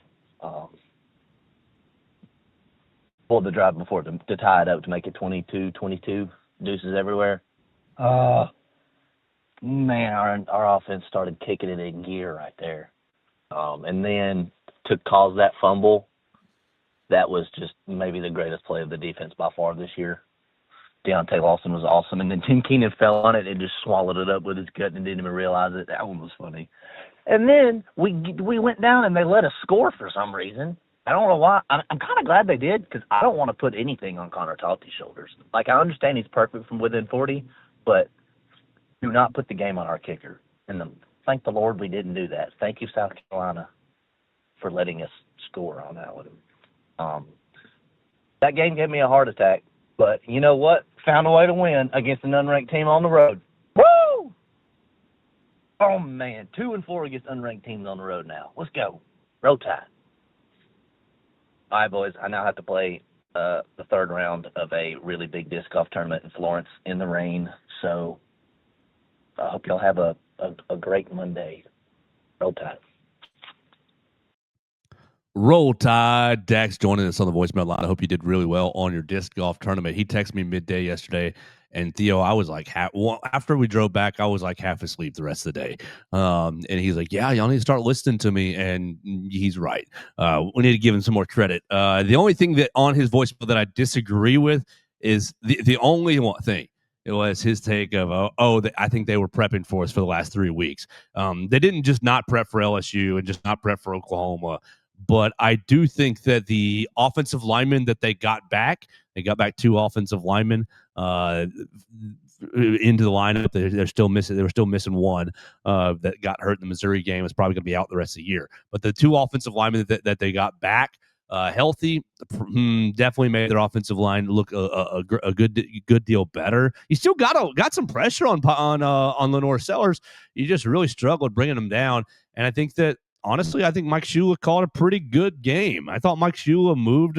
Pulled the drive before to tie it up to make it 22, deuces everywhere. Man, our offense started kicking it in gear right there. And then to cause that fumble, that was just maybe the greatest play of the defense by far this year. Deontay Lawson was awesome. And then Tim Keenan fell on it and just swallowed it up with his gut and didn't even realize it. That one was funny. And then we went down and they let us score for some reason. I don't know why. I'm kind of glad they did because I don't want to put anything on Connor Talty's shoulders. Like, I understand he's perfect from within 40, but do not put the game on our kicker. And thank the Lord we didn't do that. Thank you, South Carolina, for letting us score on that one. That game gave me a heart attack, but you know what? Found a way to win against an unranked team on the road. Woo! Oh, man. 2-4 against unranked teams on the road now. Let's go. Roll Tide. All right, boys, I now have to play the third round of a really big disc golf tournament in Florence in the rain. So I hope y'all have a great Monday. Roll Tide. Roll Tide. Dax joining us on the voicemail line. I hope you did really well on your disc golf tournament. He texted me midday yesterday, and Theo, I was like, after we drove back, I was like half asleep the rest of the day. And he's like, yeah, y'all need to start listening to me. And he's right. We need to give him some more credit. The only thing that on his voicemail that I disagree with is the only one thing. It was his take of, I think they were prepping for us for the last 3 weeks. They didn't just not prep for LSU and just not prep for Oklahoma. But I do think that the offensive linemen that they got back 2 offensive linemen into the lineup. They're still missing. They were still missing one that got hurt in the Missouri game. Is probably going to be out the rest of the year. But the 2 offensive linemen that they got back healthy definitely made their offensive line look a good deal better. You still got some pressure on Lenore Sellers. You just really struggled bringing them down. And I think that, honestly, I think Mike Shula called a pretty good game. I thought Mike Shula moved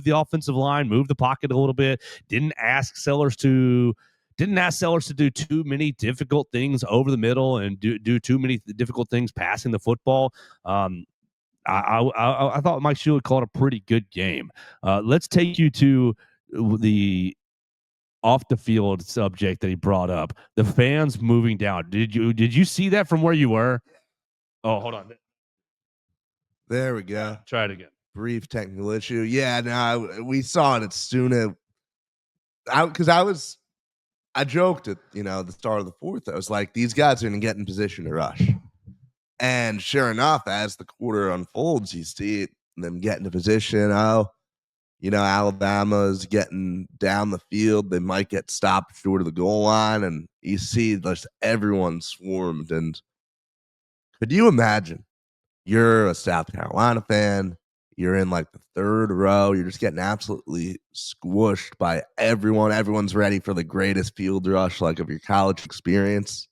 the offensive line, moved the pocket a little bit, didn't ask Sellers to do too many difficult things over the middle and do too many difficult things passing the football. I thought Mike Shula called a pretty good game. Let's take you to the off the field subject that he brought up, the fans moving down. Did you see that from where you were? Oh, hold on. There we go. Try it again. Brief technical issue. Yeah, no, we saw it as soon as I joked at the start of the fourth. I was like, these guys are going to get in position to rush, and sure enough, as the quarter unfolds, you see them get into position. Alabama's getting down the field. They might get stopped short of the goal line, and you see just everyone swarmed. And could you imagine? You're a South Carolina fan. You're in like the third row. You're just getting absolutely squished by everyone. Everyone's ready for the greatest field rush like of your college experience.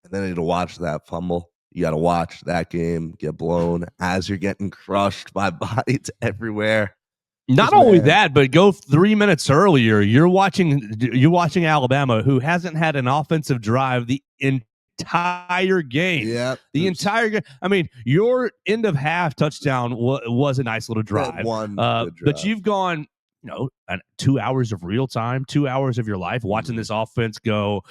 And then you got to watch that fumble. You got to watch that game get blown as you're getting crushed by bodies everywhere. Not only that, but go 3 minutes earlier. You're watching Alabama, who hasn't had an offensive drive the entire game. Yeah, the entire game. I mean, your end of half touchdown was a nice little drive. But you've gone, 2 hours of real time, 2 hours of your life watching this offense go.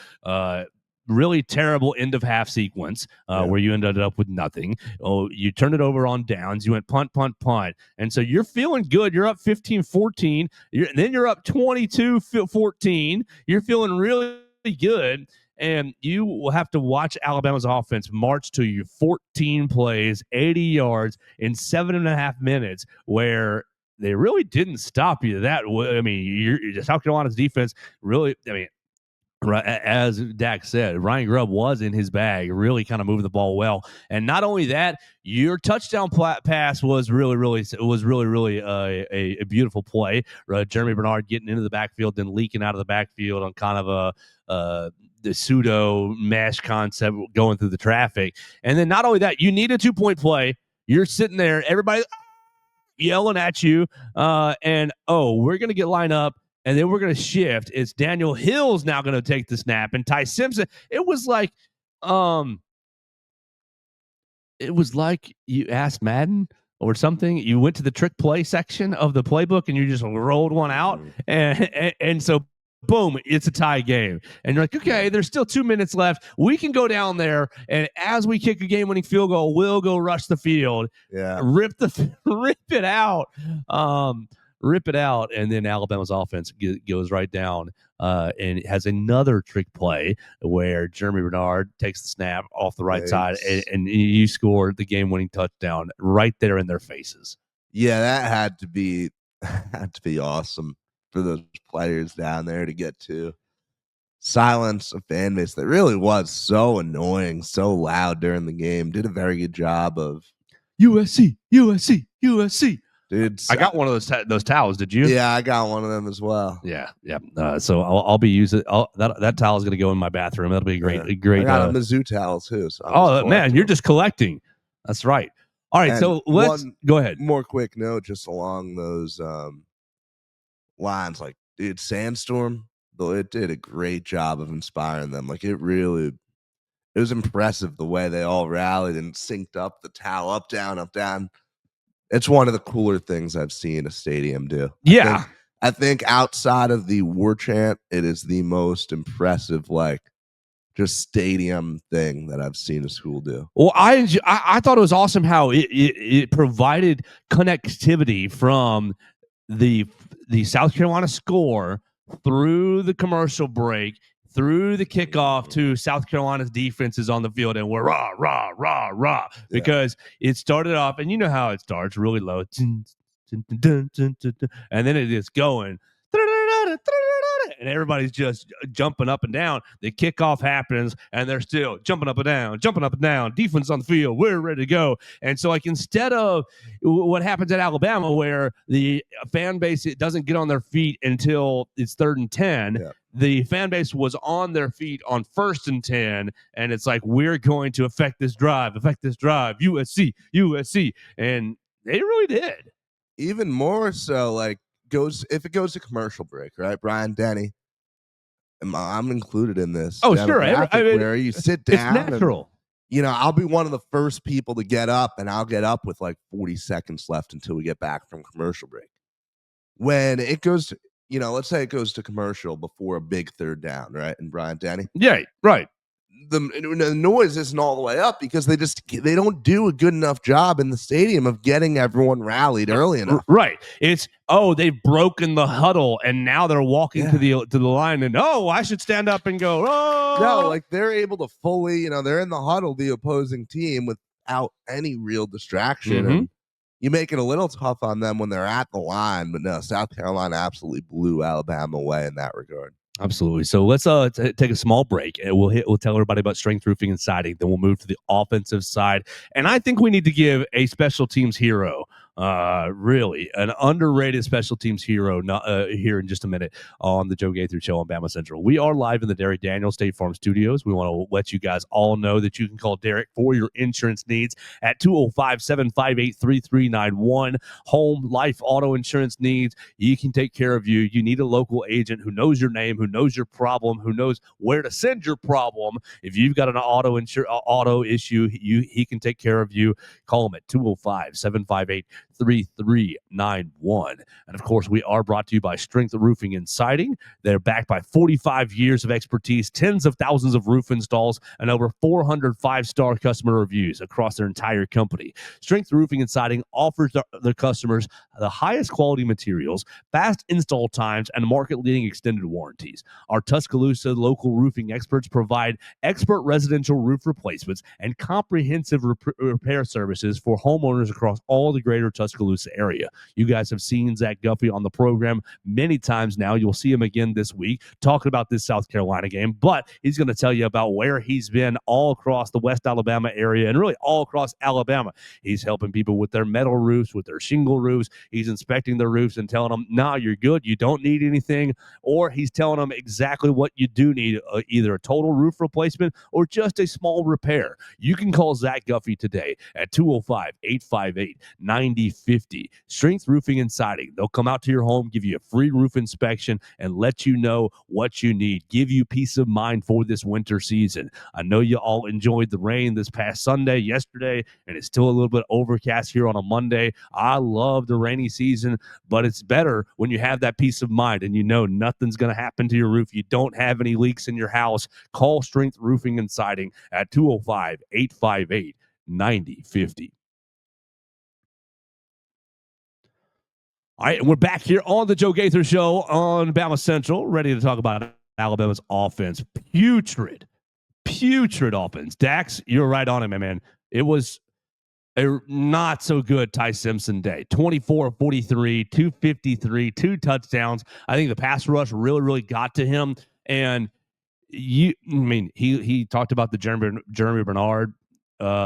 Really terrible end of half sequence where you ended up with nothing. Oh, you turned it over on downs. You went punt, punt, punt. And so you're feeling good. You're up 15-14. Then you're up 22-14. You're feeling really good. And you will have to watch Alabama's offense march to you 14 plays, 80 yards in 7.5 minutes, where they really didn't stop you that way. I mean, South Carolina's defense really, right, as Dak said, Ryan Grubb was in his bag, really kind of moving the ball well. And not only that, your touchdown pass was really a beautiful play. Jeremy Bernard getting into the backfield, then leaking out of the backfield on kind of the pseudo mesh concept going through the traffic. And then not only that, you need a 2-point play. You're sitting there, everybody yelling at you, and we're going to get lined up. And then we're going to shift. It's Daniel Hill's now going to take the snap, and Ty Simpson. It was like you asked Madden or something. You went to the trick play section of the playbook and you just rolled one out, and so boom, it's a tie game. And you're like, okay, there's still 2 minutes left. We can go down there, and as we kick a game-winning field goal, we'll go rush the field. Yeah, rip it out. Rip it out, and then Alabama's offense goes right down and has another trick play where Jeremy Bernard takes the snap off the right side, and you score the game-winning touchdown right there in their faces. Yeah, that had to be awesome for those players down there to get to. Silence a fan base that really was so annoying, so loud during the game. Did a very good job of USC, USC, USC. Dude, I got one of those towels. Did you? Yeah, I got one of them as well. Yeah. So I'll be using that towel is going to go in my bathroom. That'll be great. I got a Mizzou towel too. So man, you're just collecting. That's right. All right, so let's go ahead. More quick note, just along those lines. Like, dude, Sandstorm, though, it did a great job of inspiring them. Like, it was impressive the way they all rallied and synced up the towel, up, down, up, down. It's one of the cooler things I've seen a stadium do. Yeah. I think outside of the war chant, it is the most impressive, just stadium thing that I've seen a school do. Well, I thought it was awesome how it provided connectivity from the South Carolina score through the commercial break, through the kickoff to South Carolina's defenses on the field, and we're rah, rah, rah, rah, because it started off, and you know how it starts, really low, and then it is going, and everybody's just jumping up and down. The kickoff happens, and they're still jumping up and down, defense on the field, we're ready to go. And so, instead of what happens at Alabama, where the fan base doesn't get on their feet until it's 3rd and 10, the fan base was on their feet on 1st and 10, and it's like, we're going to affect this drive, USC, and they really did. Even more so, if it goes to commercial break, right? Brian Denny, I'm included in this. Oh, sure. Where you sit down. It's natural. And, I'll be one of the first people to get up, and I'll get up with 40 seconds left until we get back from commercial break. When it goes to, let's say it goes to commercial before a big 3rd down, right? And Brian Denny. Yeah, right. The noise isn't all the way up because they don't do a good enough job in the stadium of getting everyone rallied early enough. Right. It's they've broken the huddle and now they're walking to the line and I should stand up and go. Oh no, they're able to fully, they're in the huddle, the opposing team, without any real distraction. And you make it a little tough on them when they're at the line, but no, South Carolina absolutely blew Alabama away in that regard. Absolutely. So let's take a small break, and we'll tell everybody about strength roofing and siding. Then we'll move to the offensive side, and I think we need to give a special teams hero Really an underrated special teams hero. Here in just a minute on the Joe Gaither Show on Bama Central. We are live in the Derek Daniels State Farm Studios. We want to let you guys all know that you can call Derek for your insurance needs at 205-758-3391. Home, life, auto insurance needs. He can take care of you. You need a local agent who knows your name, who knows your problem, who knows where to send your problem. If you've got an auto issue, he can take care of you. Call him at 205-758-3391. And of course, we are brought to you by Strength Roofing and Siding. They're backed by 45 years of expertise, tens of thousands of roof installs, and over 400 five-star customer reviews across their entire company. Strength Roofing and Siding offers their customers the highest quality materials, fast install times, and market-leading extended warranties. Our Tuscaloosa local roofing experts provide expert residential roof replacements and comprehensive repair services for homeowners across all the greater Tuscaloosa area. You guys have seen Zach Guffey on the program many times now. You'll see him again this week talking about this South Carolina game, but he's going to tell you about where he's been all across the West Alabama area and really all across Alabama. He's helping people with their metal roofs, with their shingle roofs. He's inspecting their roofs and telling them, nah, you're good. You don't need anything. Or he's telling them exactly what you do need, either a total roof replacement or just a small repair. You can call Zach Guffey today at 205-858-9050. Strength Roofing and Siding. They'll come out to your home, give you a free roof inspection, and let you know what you need. Give you peace of mind for this winter season. I know you all enjoyed the rain this past Sunday, yesterday, and it's still a little bit overcast here on a Monday. I love the rainy season, but it's better when you have that peace of mind and you know nothing's going to happen to your roof. You don't have any leaks in your house. Call Strength Roofing and Siding at 205-858-9050. All right, we're back here on the Joe Gaither Show on Bama Central, ready to talk about Alabama's offense. Putrid offense. Dax, you're right on it, my man. It was a not so good Ty Simpson day. 24 of 43, 253, 2 touchdowns. I think the pass rush really got to him. And he talked about the Jeremy Bernard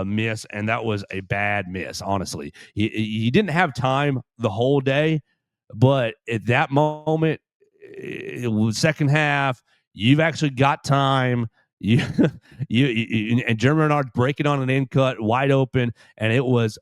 miss, and that was a bad miss, honestly. He didn't have time the whole day, but at that moment, it was second half, you've actually got time. And Jeremy Bernard breaking on an in cut wide open, and it was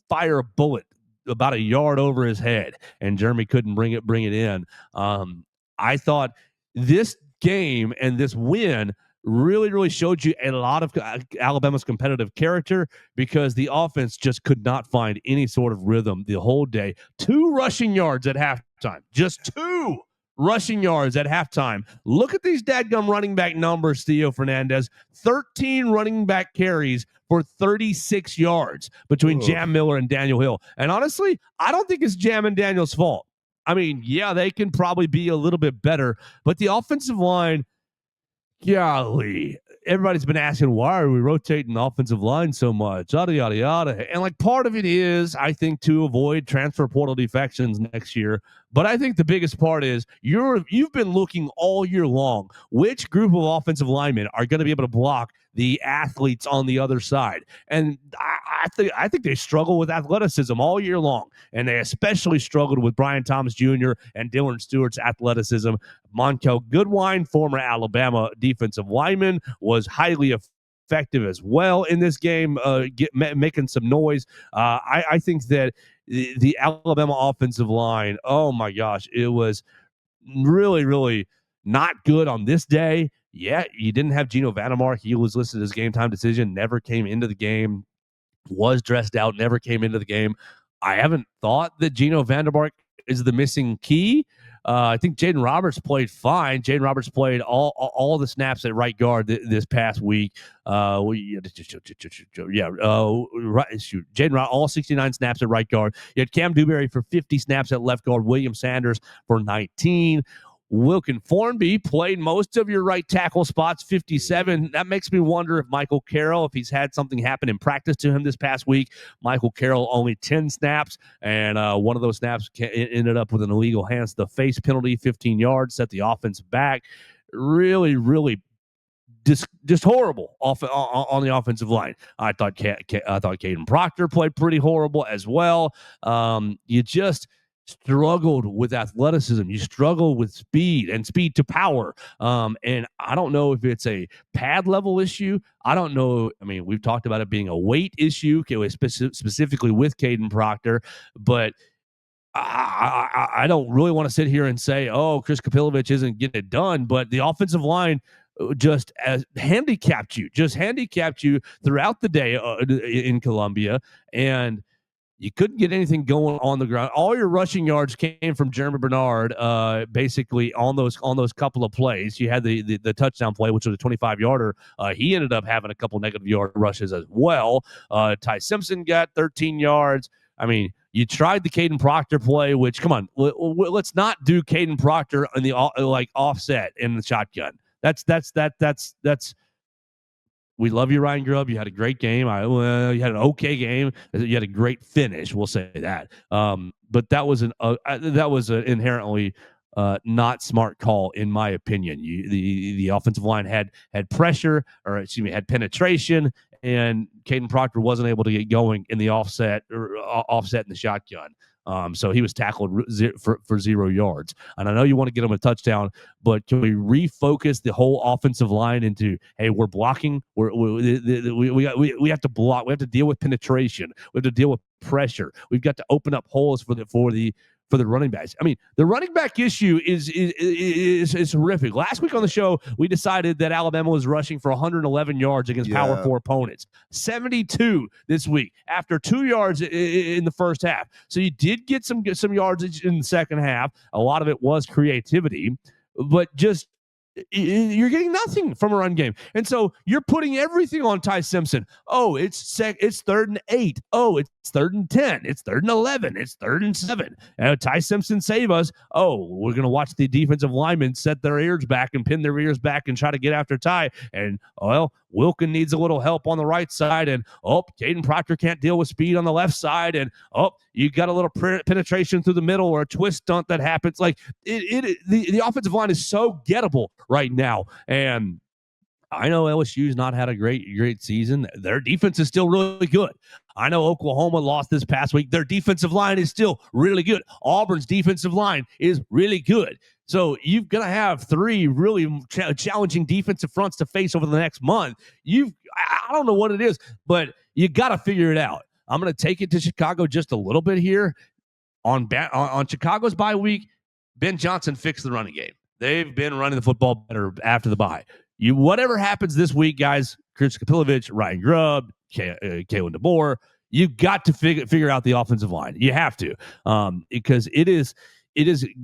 fire a bullet about a yard over his head, and Jeremy couldn't bring it in. I thought this game and this win really showed you a lot of Alabama's competitive character, because the offense just could not find any sort of rhythm the whole day. 2 rushing yards at halftime, just 2 rushing yards at halftime. Look at these dadgum running back numbers, Theo Fernandez. 13 running back carries for 36 yards between Jam Miller and Daniel Hill. And honestly, I don't think it's Jam and Daniel's fault. I mean, yeah, they can probably be a little bit better, but the offensive line, golly, everybody's been asking, why are we rotating the offensive line so much? Yada, yada, yada. And like part of it is, I think, to avoid transfer portal defections next year. But I think the biggest part is you've been looking all year long which group of offensive linemen are going to be able to block the athletes on the other side. And I think they struggle with athleticism all year long. And they especially struggled with Brian Thomas Jr. and Dylan Stewart's athleticism. Montel Goodwine, former Alabama defensive lineman, was highly effective as well in this game, making some noise. I think that the Alabama offensive line, oh my gosh, it was really not good on this day. Yeah, you didn't have Geno Vandermark. He was listed as game time decision, never came into the game, was dressed out, never came into the game. I haven't thought that Geno Vandermark is the missing key. I think Jaden Roberts played fine. Jaden Roberts played all the snaps at right guard this past week. Jaden all 69 snaps at right guard. You had Cam Dewberry for 50 snaps at left guard. William Sanders for 19. Wilkin Formby played most of your right tackle spots, 57. That makes me wonder if Michael Carroll, if he's had something happen in practice to him this past week. Michael Carroll only 10 snaps, and one of those snaps ended up with an illegal hands to the face penalty, 15 yards, set the offense back. Really just horrible on the offensive line. I thought Caden Proctor played pretty horrible as well. You just struggled with athleticism. You struggle with speed and speed to power. And I don't know if it's a pad level issue. I don't know. I mean, we've talked about it being a weight issue, specifically with Caden Proctor, but I don't really want to sit here and say, oh, Chris Kapilovic isn't getting it done, but the offensive line just handicapped you throughout the day in Columbia, and you couldn't get anything going on the ground. All your rushing yards came from Jeremy Bernard, basically on those couple of plays. You had the touchdown play, which was a 25-yarder. He ended up having a couple negative yard rushes as well. Ty Simpson got 13 yards. I mean, you tried the Caden Proctor play, which, come on, let's not do Caden Proctor in the offset in the shotgun. That's. We love you, Ryan Grubb. You had a great game. You had an okay game. You had a great finish. We'll say that. But that was an inherently not smart call, in my opinion. The offensive line had pressure, or excuse me, had penetration, and Caden Proctor wasn't able to get going in the offset in the shotgun. So he was tackled for 0 yards. And I know you want to get him a touchdown, but can we refocus the whole offensive line into, hey, we're blocking. We have to block. We have to deal with penetration. We have to deal with pressure. We've got to open up holes for the running backs. I mean, the running back issue is horrific. Last week on the show, we decided that Alabama was rushing for 111 yards against Power 4 opponents. 72 this week after 2 yards in the first half. So you did get some yards in the second half. A lot of it was creativity, but just you're getting nothing from a run game. And so you're putting everything on Ty Simpson. Oh, it's 3rd and 8. Oh, it's 3rd and 10. It's 3rd and 11. It's 3rd and 7. Ty Simpson save us. Oh, we're going to watch the defensive linemen set their ears back and pin their ears back and try to get after Ty. And, well, Wilkin needs a little help on the right side. And, Caden Proctor can't deal with speed on the left side. And, you got a little penetration through the middle or a twist stunt that happens. Like, the offensive line is so gettable right now. And I know LSU's not had a great season. Their defense is still really good. I know Oklahoma lost this past week. Their defensive line is still really good. Auburn's defensive line is really good. So you're going to have 3 really challenging defensive fronts to face over the next month. I don't know what it is, but you got to figure it out. I'm going to take it to Chicago just a little bit here. On Chicago's bye week, Ben Johnson fixed the running game. They've been running the football better after the bye. Whatever happens this week, guys, Chris Kapilovic, Ryan Grubb, Kalen DeBoer, you've got to figure out the offensive line. You have to, because it is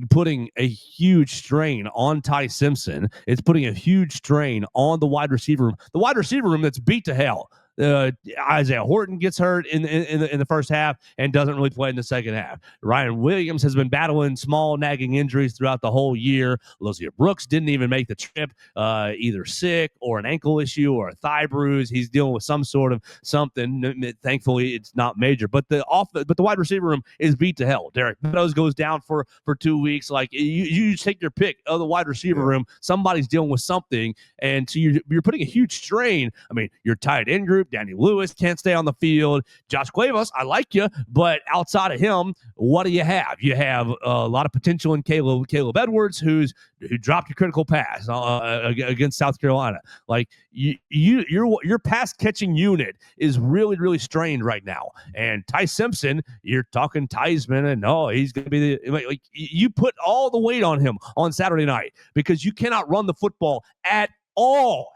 putting a huge strain on Ty Simpson. It's putting a huge strain on the wide receiver room. The wide receiver room that's beat to hell. Isaiah Horton gets hurt in the first half and doesn't really play in the second half. Ryan Williams has been battling small nagging injuries throughout the whole year. Lozier Brooks didn't even make the trip, either sick or an ankle issue or a thigh bruise. He's dealing with some sort of something. Thankfully, it's not major. But the wide receiver room is beat to hell. Derek Meadows goes down for 2 weeks. Like you take your pick of the wide receiver room. Somebody's dealing with something, and so you're putting a huge strain. I mean, your tight end group. Danny Lewis can't stay on the field. Josh Cuevas, I like you, but outside of him, what do you have? You have a lot of potential in Caleb Edwards, who dropped a critical pass against South Carolina. Like your pass catching unit is really, really strained right now. And Ty Simpson, you're talking Theismann, and he's going to be like you put all the weight on him on Saturday night because you cannot run the football at all.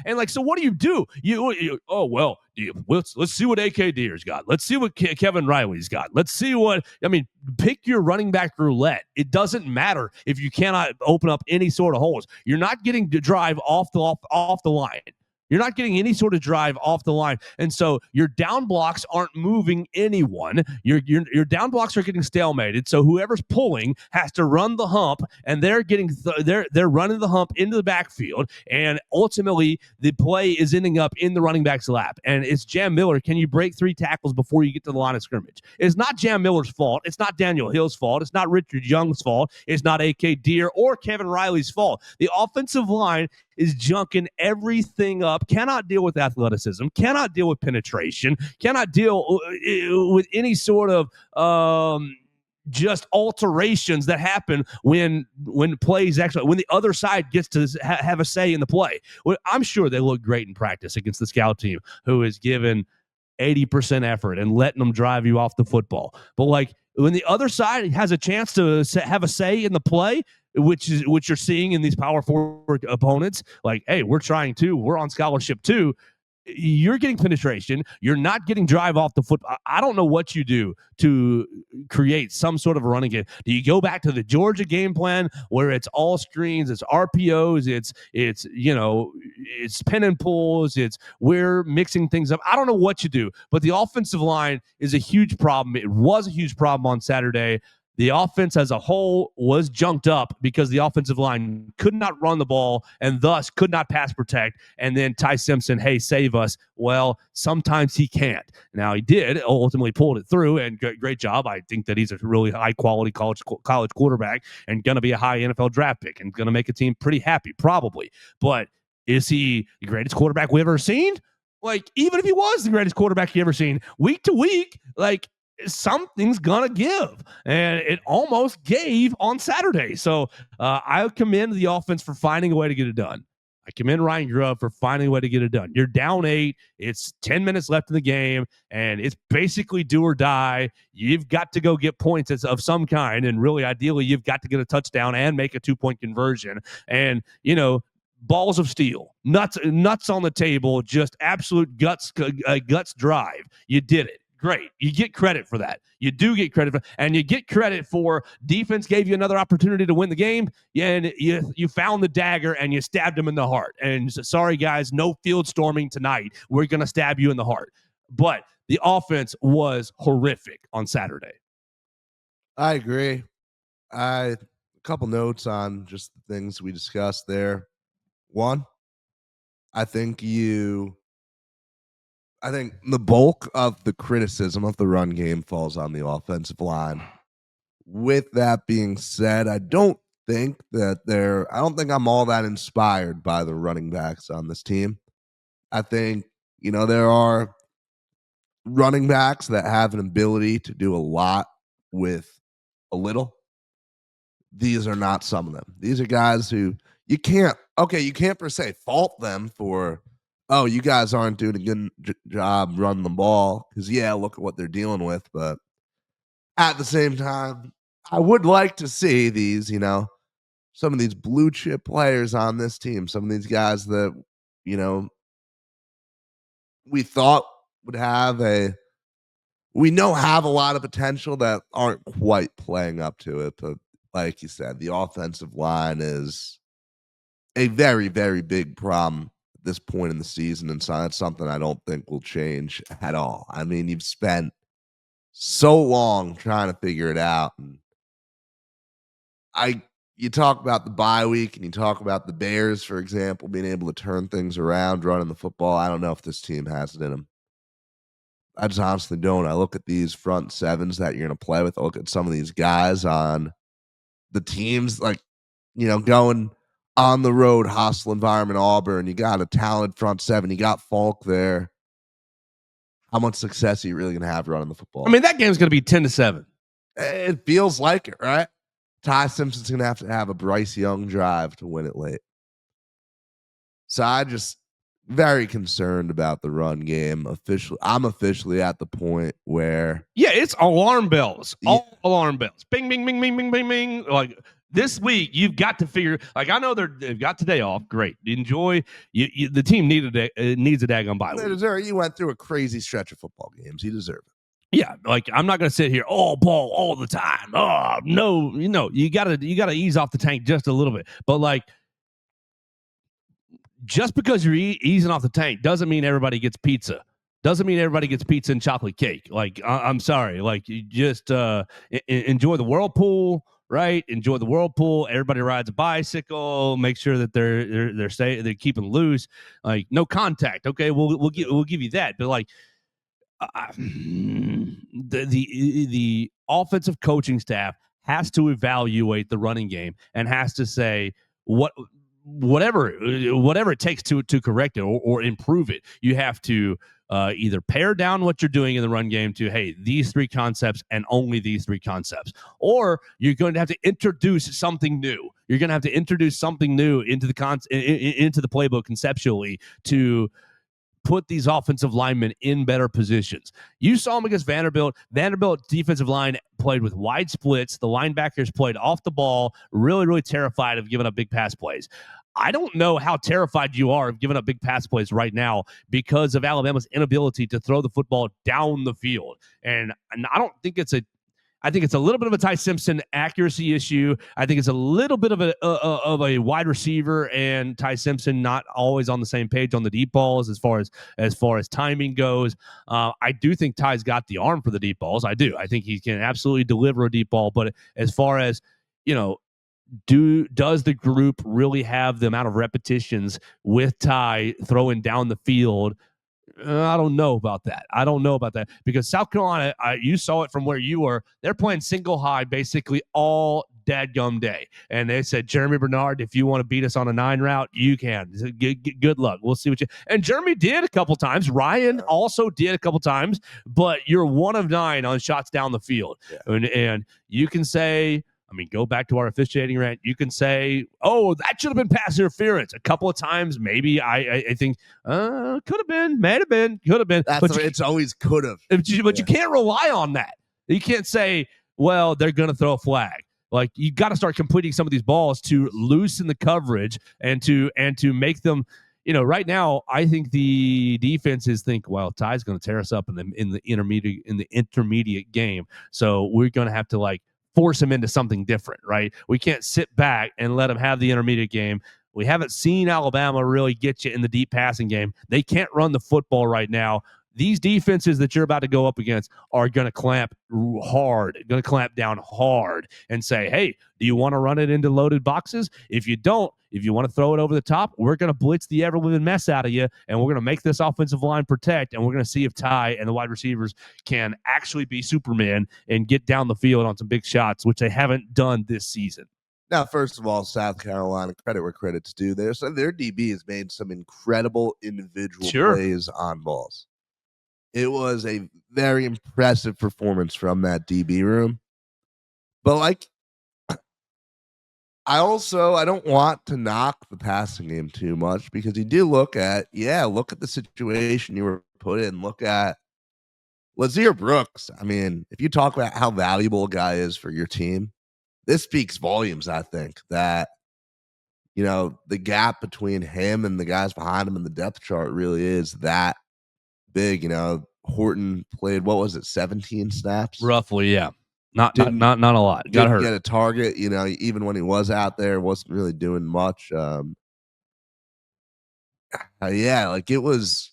And so what do? Let's see what AK Deer's got. Let's see what Kevin Riley's got. Let's see pick your running back roulette. It doesn't matter if you cannot open up any sort of holes. You're not getting to drive off the line. You're not getting any sort of drive off the line. And so your down blocks aren't moving anyone. Your down blocks are getting stalemated. So whoever's pulling has to run the hump, and they're running the hump into the backfield. And ultimately the play is ending up in the running back's lap. And it's Jam Miller. Can you break 3 tackles before you get to the line of scrimmage? It's not Jam Miller's fault. It's not Daniel Hill's fault. It's not Richard Young's fault. It's not AK Deer or Kevin Riley's fault. The offensive line is junking everything up, cannot deal with athleticism, cannot deal with penetration, cannot deal with any sort of just alterations that happen when plays actually, when the other side gets to have a say in the play. Well, I'm sure they look great in practice against the scout team, who is given 80% effort and letting them drive you off the football. But like when the other side has a chance to have a say in the play, which you're seeing in these power forward opponents, like, hey, we're trying to, we're on scholarship too. You're getting penetration. You're not getting drive off the foot. I don't know what you do to create some sort of a running game. Do you go back to the Georgia game plan where it's all screens, it's RPOs, it's it's pin and pulls, it's we're mixing things up. I don't know what you do, but the offensive line is a huge problem. It was a huge problem on Saturday. The offense as a whole was junked up because the offensive line could not run the ball and thus could not pass protect. And then Ty Simpson, hey, save us. Well, sometimes he can't. Now, he did ultimately pulled it through, and great job. I think that he's a really high-quality college quarterback and going to be a high NFL draft pick and going to make a team pretty happy, probably. But is he the greatest quarterback we've ever seen? Like, even if he was the greatest quarterback you ever seen, week to week, like, something's gonna give, and it almost gave on Saturday. So I commend the offense for finding a way to get it done. I commend Ryan Grubb for finding a way to get it done. You're down 8. It's 10 minutes left in the game, and it's basically do or die. You've got to go get points of some kind, and really, ideally, you've got to get a touchdown and make a 2-point conversion. And, balls of steel, nuts on the table, just absolute guts drive. You did it. Great. You get credit for that. You do get credit for, and you get credit for defense gave you another opportunity to win the game. And you found the dagger and you stabbed him in the heart. And sorry, guys, no field storming tonight. We're going to stab you in the heart. But the offense was horrific on Saturday. I agree. A couple notes on just the things we discussed there. One, I think the bulk of the criticism of the run game falls on the offensive line. With that being said, I don't think I'm all that inspired by the running backs on this team. I think, there are running backs that have an ability to do a lot with a little. These are not some of them. These are guys who you can't per se fault them for, oh, you guys aren't doing a good job running the ball, because, look at what they're dealing with. But at the same time, I would like to see these, some of these blue chip players on this team, some of these guys that, we thought would have a lot of potential that aren't quite playing up to it. But like you said, the offensive line is a very, very big problem at this point in the season, and so that's something I don't think will change at all. I mean, you've spent so long trying to figure it out, and you talk about the bye week and you talk about the Bears, for example, being able to turn things around, running the football. I don't know if this team has it in them. I just honestly don't. I look at these front sevens that you're going to play with. I look at some of these guys on the teams, like, going on the road, hostile environment, Auburn. You got a talented front seven. You got Falk there. How much success are you really going to have running the football? I mean, that game's going to be 10-7. It feels like it, right? Ty Simpson's going to have a Bryce Young drive to win it late. So I just very concerned about the run game. I'm officially at the point where it's alarm bells. All alarm bells. Bing, bing, bing, bing, bing, bing, bing. Like, this week, you've got to figure. Like, I know they've got today off. Great, enjoy. The team needs a daggone bye week. You went through a crazy stretch of football games. You deserve it. Yeah, like, I'm not going to sit here all ball all the time. Oh no, you gotta ease off the tank just a little bit. But like, just because you're easing off the tank doesn't mean everybody gets pizza. Doesn't mean everybody gets pizza and chocolate cake. Like, I'm sorry. Like, you just enjoy the whirlpool. Right, enjoy the whirlpool. Everybody rides a bicycle. Make sure that they're keeping loose. Like, no contact. Okay, we'll give you that. But like, the offensive coaching staff has to evaluate the running game and has to say what whatever it takes to correct it or improve it. You have to either pare down what you're doing in the run game to, hey, these three concepts and only these three concepts, or you're going to have to introduce something new. You're going to have to introduce something new into the into the playbook conceptually to put these offensive linemen in better positions. You saw them against Vanderbilt. Vanderbilt defensive line played with wide splits. The linebackers played off the ball, really, really terrified of giving up big pass plays. I don't know how terrified you are of giving up big pass plays right now because of Alabama's inability to throw the football down the field. And I don't think it's I think it's a little bit of a Ty Simpson accuracy issue. I think it's a little bit of a wide receiver and Ty Simpson not always on the same page on the deep balls as far as timing goes. I do think Ty's got the arm for the deep balls. I do. I think he can absolutely deliver a deep ball. But as far as, you know, does the group really have the amount of repetitions with Ty throwing down the field? I don't know about that. I don't know about that because South Carolina, you saw it from where you were. They're playing single high basically all dadgum day. And they said, Jeremy Bernard, if you want to beat us on a 9 route, you can. Good luck. We'll see what you. And Jeremy did a couple times. Ryan also did a couple times, but you're 1 of 9 on shots down the field. Yeah. And you can say, I mean, go back to our officiating rant. You can say, oh, that should have been pass interference. A couple of times, maybe. I think could have been, may have been, could have been. It's always could have. But you can't rely on that. You can't say, well, they're going to throw a flag. Like, you got to start completing some of these balls to loosen the coverage and to make them. You know, right now, I think the defenses think, well, Ty's going to tear us up in the intermediate game, so we're going to have to force him into something different, right? We can't sit back and let him have the intermediate game. We haven't seen Alabama really get you in the deep passing game. They can't run the football right now. These defenses that you're about to go up against are going to clamp down hard and say, hey, do you want to run it into loaded boxes? If you don't, if you want to throw it over the top, we're going to blitz the ever-living mess out of you, and we're going to make this offensive line protect, and we're going to see if Ty and the wide receivers can actually be Superman and get down the field on some big shots, which they haven't done this season. Now, first of all, South Carolina, credit where credit's due. Their DB has made some incredible individual plays on balls. It was a very impressive performance from that DB room. But I don't want to knock the passing game too much because you do look at the situation you were put in. Look at Lazir Brooks. I mean, if you talk about how valuable a guy is for your team, this speaks volumes, I think, that, the gap between him and the guys behind him in the depth chart really is that big. Horton played, 17 snaps? Roughly, yeah. Not a lot. Got hurt. Get a target, even when he was out there, wasn't really doing much. It was,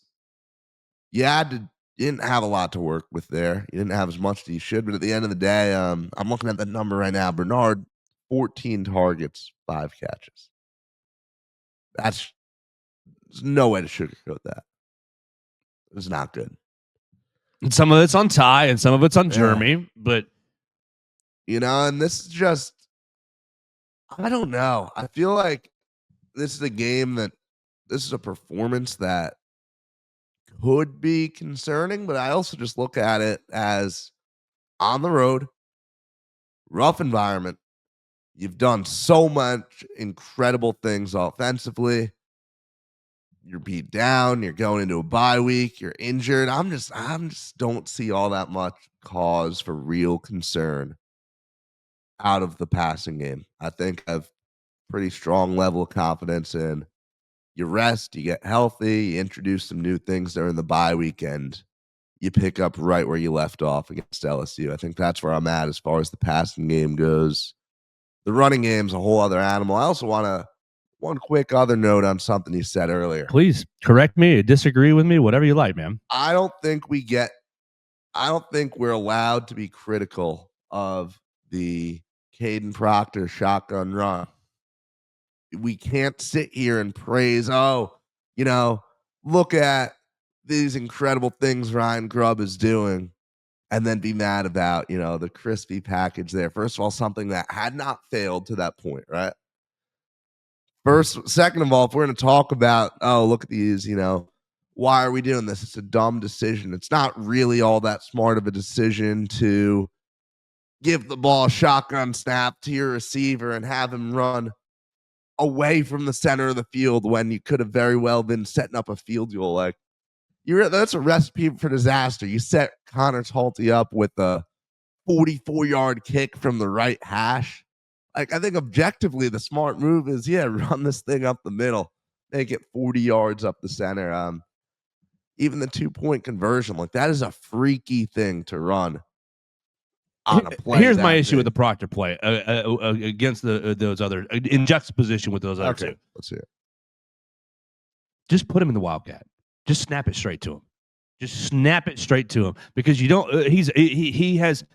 didn't have a lot to work with there. You didn't have as much as you should, but at the end of the day, I'm looking at the number right now. Bernard, 14 targets, 5 catches. There's no way to sugarcoat that. It's not good. And some of it's on Ty and some of it's on Jeremy, but and this is just, I don't know. I feel like this is a performance that could be concerning, but I also just look at it as on the road, rough environment. You've done so much incredible things offensively. You're beat down. You're going into a bye week. You're injured. I'm just don't see all that much cause for real concern out of the passing game. I think I have pretty strong level of confidence in you rest, you get healthy, you introduce some new things during the bye weekend. You pick up right where you left off against LSU. I think that's where I'm at as far as the passing game goes. The running game's a whole other animal. I also want one quick other note on something you said earlier. Please correct me, disagree with me, whatever you like, man. I don't think we're allowed to be critical of the Caden Proctor shotgun run. We can't sit here and praise, look at these incredible things Ryan Grubb is doing and then be mad about, the crispy package there. First of all, something that had not failed to that point, right? Second of all, if we're going to talk about, oh, look at these, why are we doing this? It's a dumb decision. It's not really all that smart of a decision to give the ball a shotgun snap to your receiver and have him run away from the center of the field when you could have very well been setting up a field goal. Like, that's a recipe for disaster. You set Connor Talty up with a 44-yard kick from the right hash. Like, I think objectively the smart move is, run this thing up the middle, make it 40 yards up the center. Even the 2-point conversion, like, that is a freaky thing to run on a play. Here's my issue with the Proctor play against those other in juxtaposition with those other two. Let's see it. Just put him in the Wildcat. Just snap it straight to him. Just snap it straight to him, because you don't. He has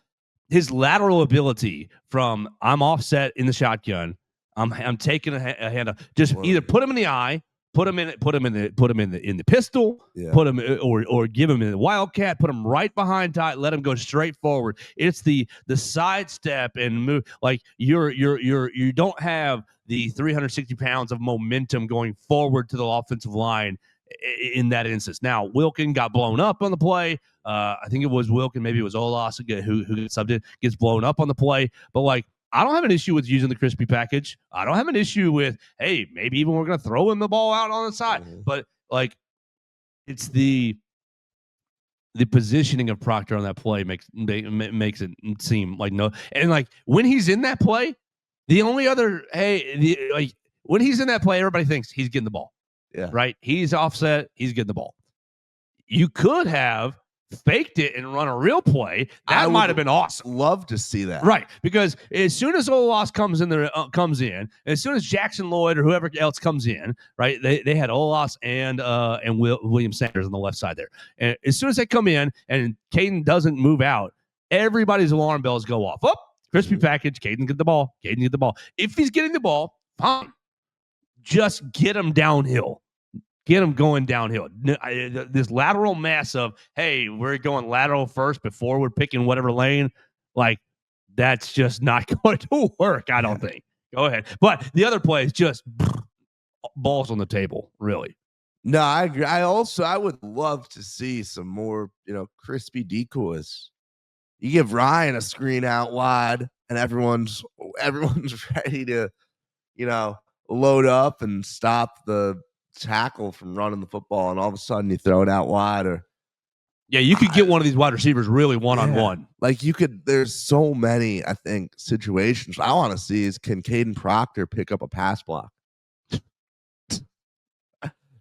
his lateral ability from I'm offset in the shotgun. I'm taking a handoff. Just either put him in the eye, put him in the pistol, put him or give him in the Wildcat, put him right behind Ty, let him go straight forward. It's the sidestep and move, like you don't have the 360 pounds of momentum going forward to the offensive line in that instance. Now, Wilkin got blown up on the play. I think it was Wilkin, maybe it was Olas who gets subbed in, gets blown up on the play. But, like, I don't have an issue with using the crispy package. I don't have an issue with, hey, maybe even we're going to throw him the ball out on the side. Mm-hmm. But, like, it's the positioning of Proctor on that play makes it seem like no. And, like, when he's in that play, the only other, when he's in that play, everybody thinks he's getting the ball. Yeah. Right? He's offset. He's getting the ball. You could have faked it and run a real play. That might have been awesome. Love to see that. Right. Because as soon as Olas comes in, as soon as Jackson Lloyd or whoever else comes in, right? They had Olas and William Sanders on the left side there. And as soon as they come in and Caden doesn't move out, everybody's alarm bells go off. Oh, crispy package. Caden get the ball. If he's getting the ball, fine. Just get him downhill. Get him going downhill. This lateral mess of, hey, we're going lateral first before we're picking whatever lane, like, that's just not going to work, I don't think. Go ahead. But the other play is just balls on the table, really. No, I agree. I would love to see some more, crispy decoys. You give Ryan a screen out wide and everyone's ready to, load up and stop the tackle from running the football, and all of a sudden you throw it out wide. Or you could get one of these wide receivers really one-on-one. Like, there's so many, I think, situations I want to see is, can Caden Proctor pick up a pass block?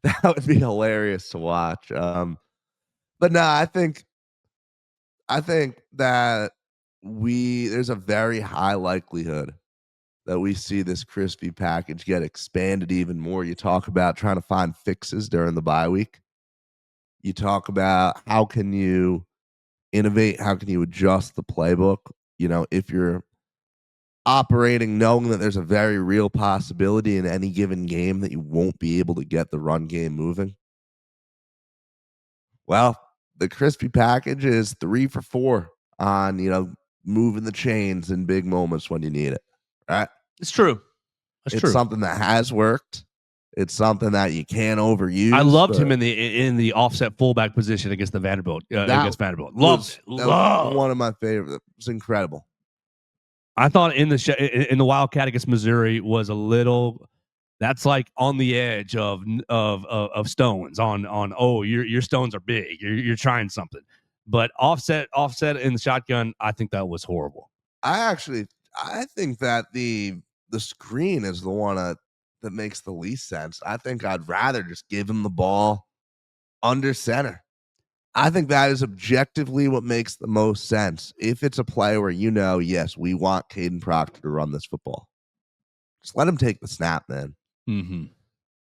That would be hilarious to watch. But no, I think that there's a very high likelihood that we see this crispy package get expanded even more. You talk about trying to find fixes during the bye week. You talk about how can you innovate, how can you adjust the playbook, if you're operating knowing that there's a very real possibility in any given game that you won't be able to get the run game moving. Well, the crispy package is 3 for 4 on, moving the chains in big moments when you need it. Right? It's true. It's something that has worked. It's something that you can't overuse. I loved him in the offset fullback position against Vanderbilt. Loved one of my favorite. It's incredible. I thought in the Wildcat against Missouri was a little. That's like on the edge of stones. Your stones are big. You're trying something, but offset in the shotgun. I think that was horrible. I think that the screen is the one that makes the least sense. I think I'd rather just give him the ball under center. I think that is objectively what makes the most sense. If it's a play where yes, we want Caden Proctor to run this football, just let him take the snap, man. Mm-hmm.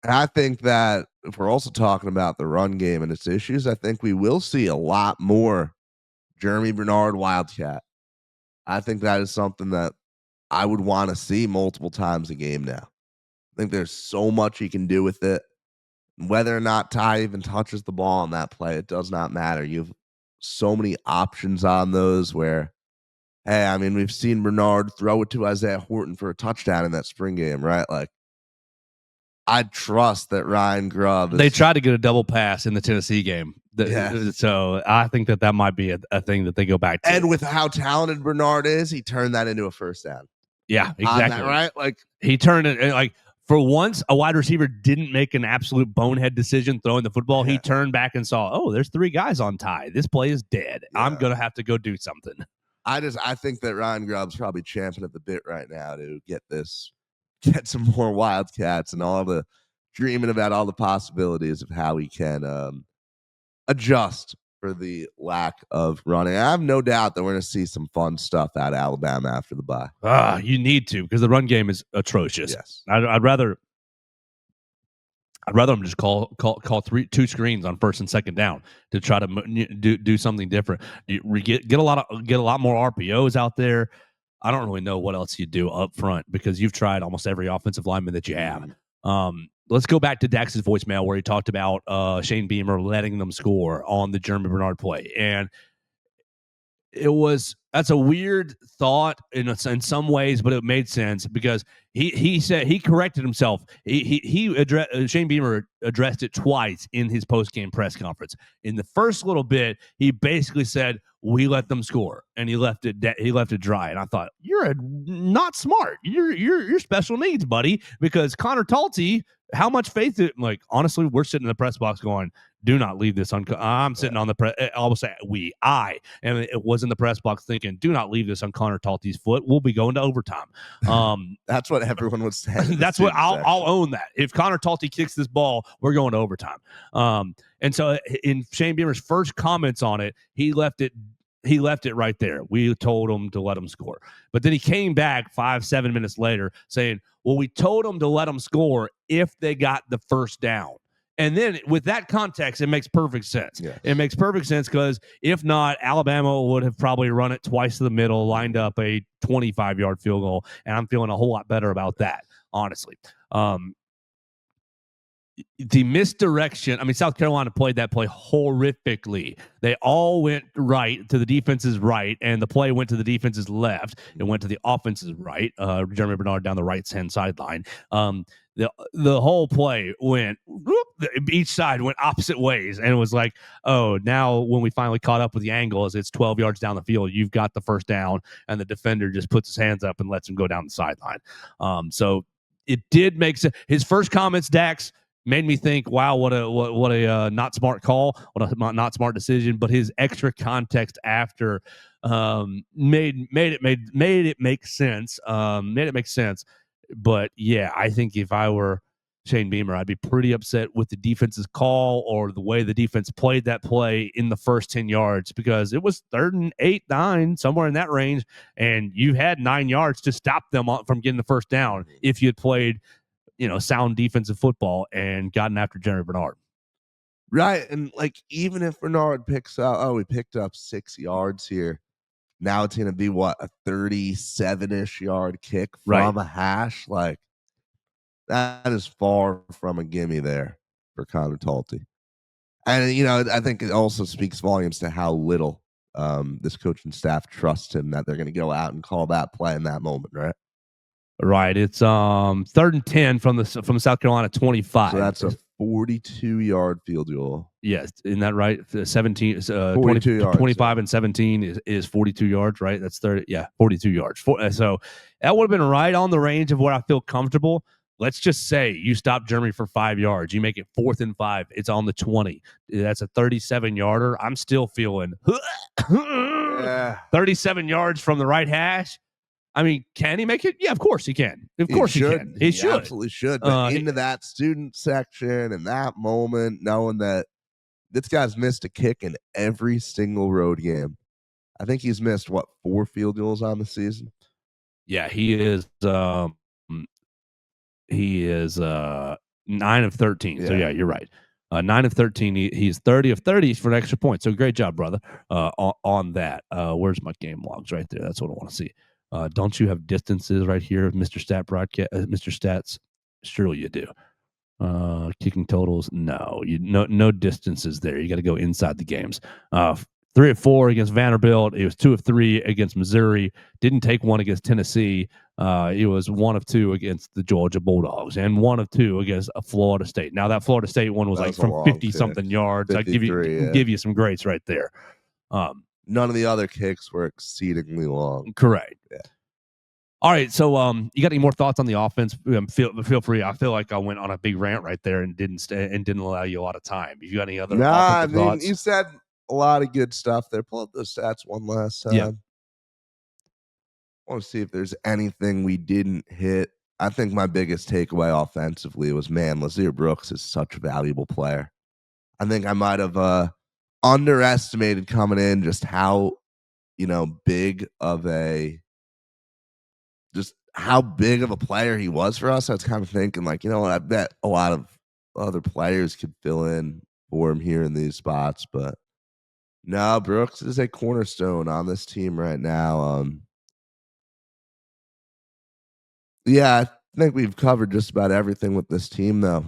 And I think that if we're also talking about the run game and its issues, I think we will see a lot more Jeremy Bernard Wildcat. I think that is something that I would want to see multiple times a game now. I think there's so much he can do with it. Whether or not Ty even touches the ball on that play, it does not matter. You have so many options on those where, hey, we've seen Bernard throw it to Isaiah Horton for a touchdown in that spring game, right? Like, I trust that Ryan Grubb. They tried to get a double pass in the Tennessee game. Yes. So I think that might be a thing that they go back to. And with how talented Bernard is, he turned that into a first down. Yeah, On exactly. that, right? Like, he turned it like for once a wide receiver didn't make an absolute bonehead decision throwing the football. Yeah. He turned back and saw, oh, there's 3 guys on tie. This play is dead. Yeah. I'm gonna have to go do something. I think that Ryan Grubb's probably champing at the bit right now to get some more Wildcats and dreaming about all the possibilities of how he can adjust for the lack of running. I have no doubt that we're going to see some fun stuff out of Alabama after the bye. You need to, because the run game is atrocious. Yes. I'd rather them just call 2 screens on first and second down to try to do something different. Get a lot more RPOs out there. I don't really know what else you do up front because you've tried almost every offensive lineman that you have. Let's go back to Dax's voicemail where he talked about Shane Beamer letting them score on the Jeremy Bernard play, and that's a weird thought in some ways, but it made sense because he said he corrected himself. Shane Beamer addressed it twice in his post-game press conference. In the first little bit, he basically said, "We let them score," and he left it dry. And I thought, you're not smart. You're special needs, buddy, because Connor Talty, how much faith? Like, honestly, we're sitting in the press box going, do not leave this I'm sitting on the press. I almost say and it was in the press box thinking, do not leave this on Connor Talty's foot. We'll be going to overtime. That's what everyone was saying. That's what I'll own that. If Connor Talty kicks this ball, we're going to overtime. And so in Shane Beamer's first comments on it, he left it right there. We told him to let him score. But then he came back 5-7 minutes later saying, well, we told them to let them score if they got the first down. And then with that context, it makes perfect sense. Yes. It makes perfect sense because if not, Alabama would have probably run it twice to the middle, lined up a 25-yard field goal, and I'm feeling a whole lot better about that, honestly. The misdirection, South Carolina played that play horrifically. They all went right to the defense's right, and the play went to the defense's left. It went to the offense's right. Jeremy Bernard down the right-hand sideline. The whole play went, each side went opposite ways, and it was like, oh, now when we finally caught up with the angle, as it's 12 yards down the field, you've got the first down, and the defender just puts his hands up and lets him go down the sideline. So it did make sense. His first comments, Dax, made me think, wow, what a not smart call, what a not smart decision. But his extra context after made it make sense. Made it make sense. But yeah, I think if I were Shane Beamer, I'd be pretty upset with the defense's call or the way the defense played that play in the first 10 yards because it was 3rd and 8, 9, somewhere in that range, and you had 9 yards to stop them from getting the first down if you had played, sound defensive football and gotten after Jeremy Bernard. Right, and like even if Bernard picks up, we picked up 6 yards here. Now it's going to be a 37-ish yard kick from a hash. Like that is far from a gimme there for Connor Talty. And, I think it also speaks volumes to how little this coaching staff trusts him that they're going to go out and call that play in that moment, right? Right. It's 3rd and 10 from South Carolina 25. So that's a 42-yard field goal. Yes, isn't that right? 17, 42 yards, 25 and 17 is 42 yards, right? That's 30. Yeah, 42 yards. So that would have been right on the range of where I feel comfortable. Let's just say you stop Jeremy for 5 yards. You make it 4th and 5. It's on the 20. That's a 37-yarder. I'm still feeling 37 yards from the right hash. Can he make it? Yeah, of course he can. Of course he can. He should. Absolutely should. But into that student section and that moment, knowing that this guy's missed a kick in every single road game. I think he's missed, 4 field goals on the season? Yeah, he is 9 of 13. Yeah. So, yeah, you're right. 9 of 13. He's 30 of 30 for an extra point. So, great job, brother, on that. Where's my game logs? Right there. That's what I want to see. Don't you have distances right here, Mr. Mr. Stats? Surely you do. Kicking totals, no. No distances there. You got to go inside the games. 3 of 4 against Vanderbilt. It was 2 of 3 against Missouri. Didn't take one against Tennessee. It was 1 of 2 against the Georgia Bulldogs and 1 of 2 against a Florida State. Now that Florida State one was That like was a from long 50 kick. something yards. I give 53, yeah. you some greats right there. None of the other kicks were exceedingly long. Correct. Yeah. All right, so you got any more thoughts on the offense? Feel free. I feel like I went on a big rant right there and didn't allow you a lot of time. If you got any other offensive thoughts? You said a lot of good stuff there. Pull up those stats one last time. Yeah. I want to see if there's anything we didn't hit. I think my biggest takeaway offensively was, man, Lazir Brooks is such a valuable player. I think I might have underestimated coming in just how, big of a player he was for us. I was kind of thinking, like, I bet a lot of other players could fill in for him here in these spots, but no, Brooks is a cornerstone on this team right now. Yeah, I think we've covered just about everything with this team, though.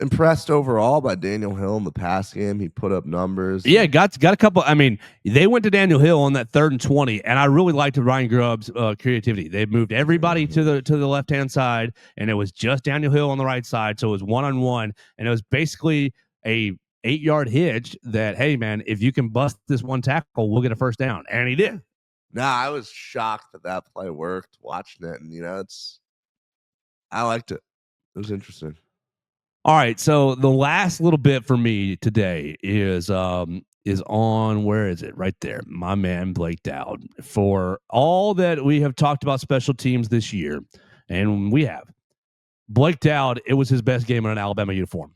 Impressed overall by Daniel Hill in the pass game. He put up numbers. Yeah, got a couple. I mean, they went to Daniel Hill on that 3rd and 20, and I really liked Ryan Grubb's creativity. They moved everybody to the left hand side, and it was just Daniel Hill on the right side. So it was 1-on-1, and it was basically a 8-yard hitch that, hey man, if you can bust this one tackle, we'll get a first down, and he did. I was shocked that play worked. Watching it, and I liked it. It was interesting. All right, so the last little bit for me today is on, where is it? Right there. My man Blake Dowd. For all that we have talked about special teams this year, and we have, Blake Dowd, it was his best game in an Alabama uniform.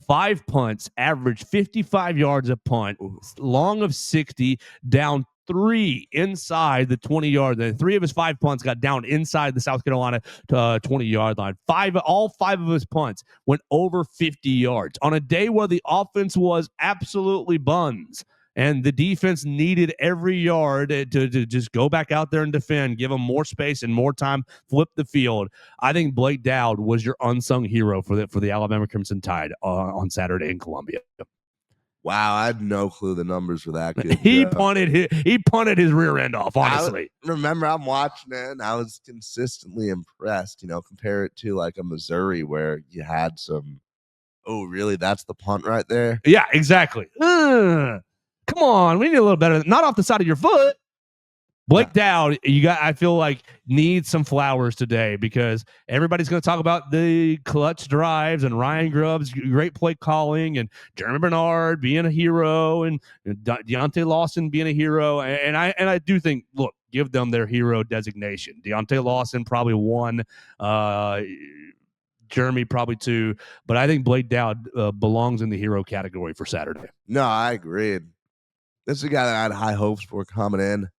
5 punts, averaged 55 yards a punt, long of 60, down 3 inside the 20-yard line. 3 of his 5 punts got down inside the South Carolina 20-yard line. All 5 of his punts went over 50 yards on a day where the offense was absolutely buns. And the defense needed every yard to just go back out there and defend, give them more space and more time, flip the field. I think Blake Dowd was your unsung hero for the Alabama Crimson Tide on Saturday in Columbia. Wow, I had no clue the numbers were that good. He punted his rear end off, honestly. Remember, I'm watching it, and I was consistently impressed. Compare it to like a Missouri where you had some, oh, really? That's the punt right there? Yeah, exactly. Come on, we need a little better. Not off the side of your foot. Blake Dowd, I feel like, needs some flowers today because everybody's going to talk about the clutch drives and Ryan Grubb's great play calling and Jeremy Bernard being a hero and Deontay Lawson being a hero. And I do think, look, give them their hero designation. Deontay Lawson probably 1, Jeremy probably 2, but I think Blake Dowd belongs in the hero category for Saturday. No, I agreed. This is a guy that I had high hopes for coming in.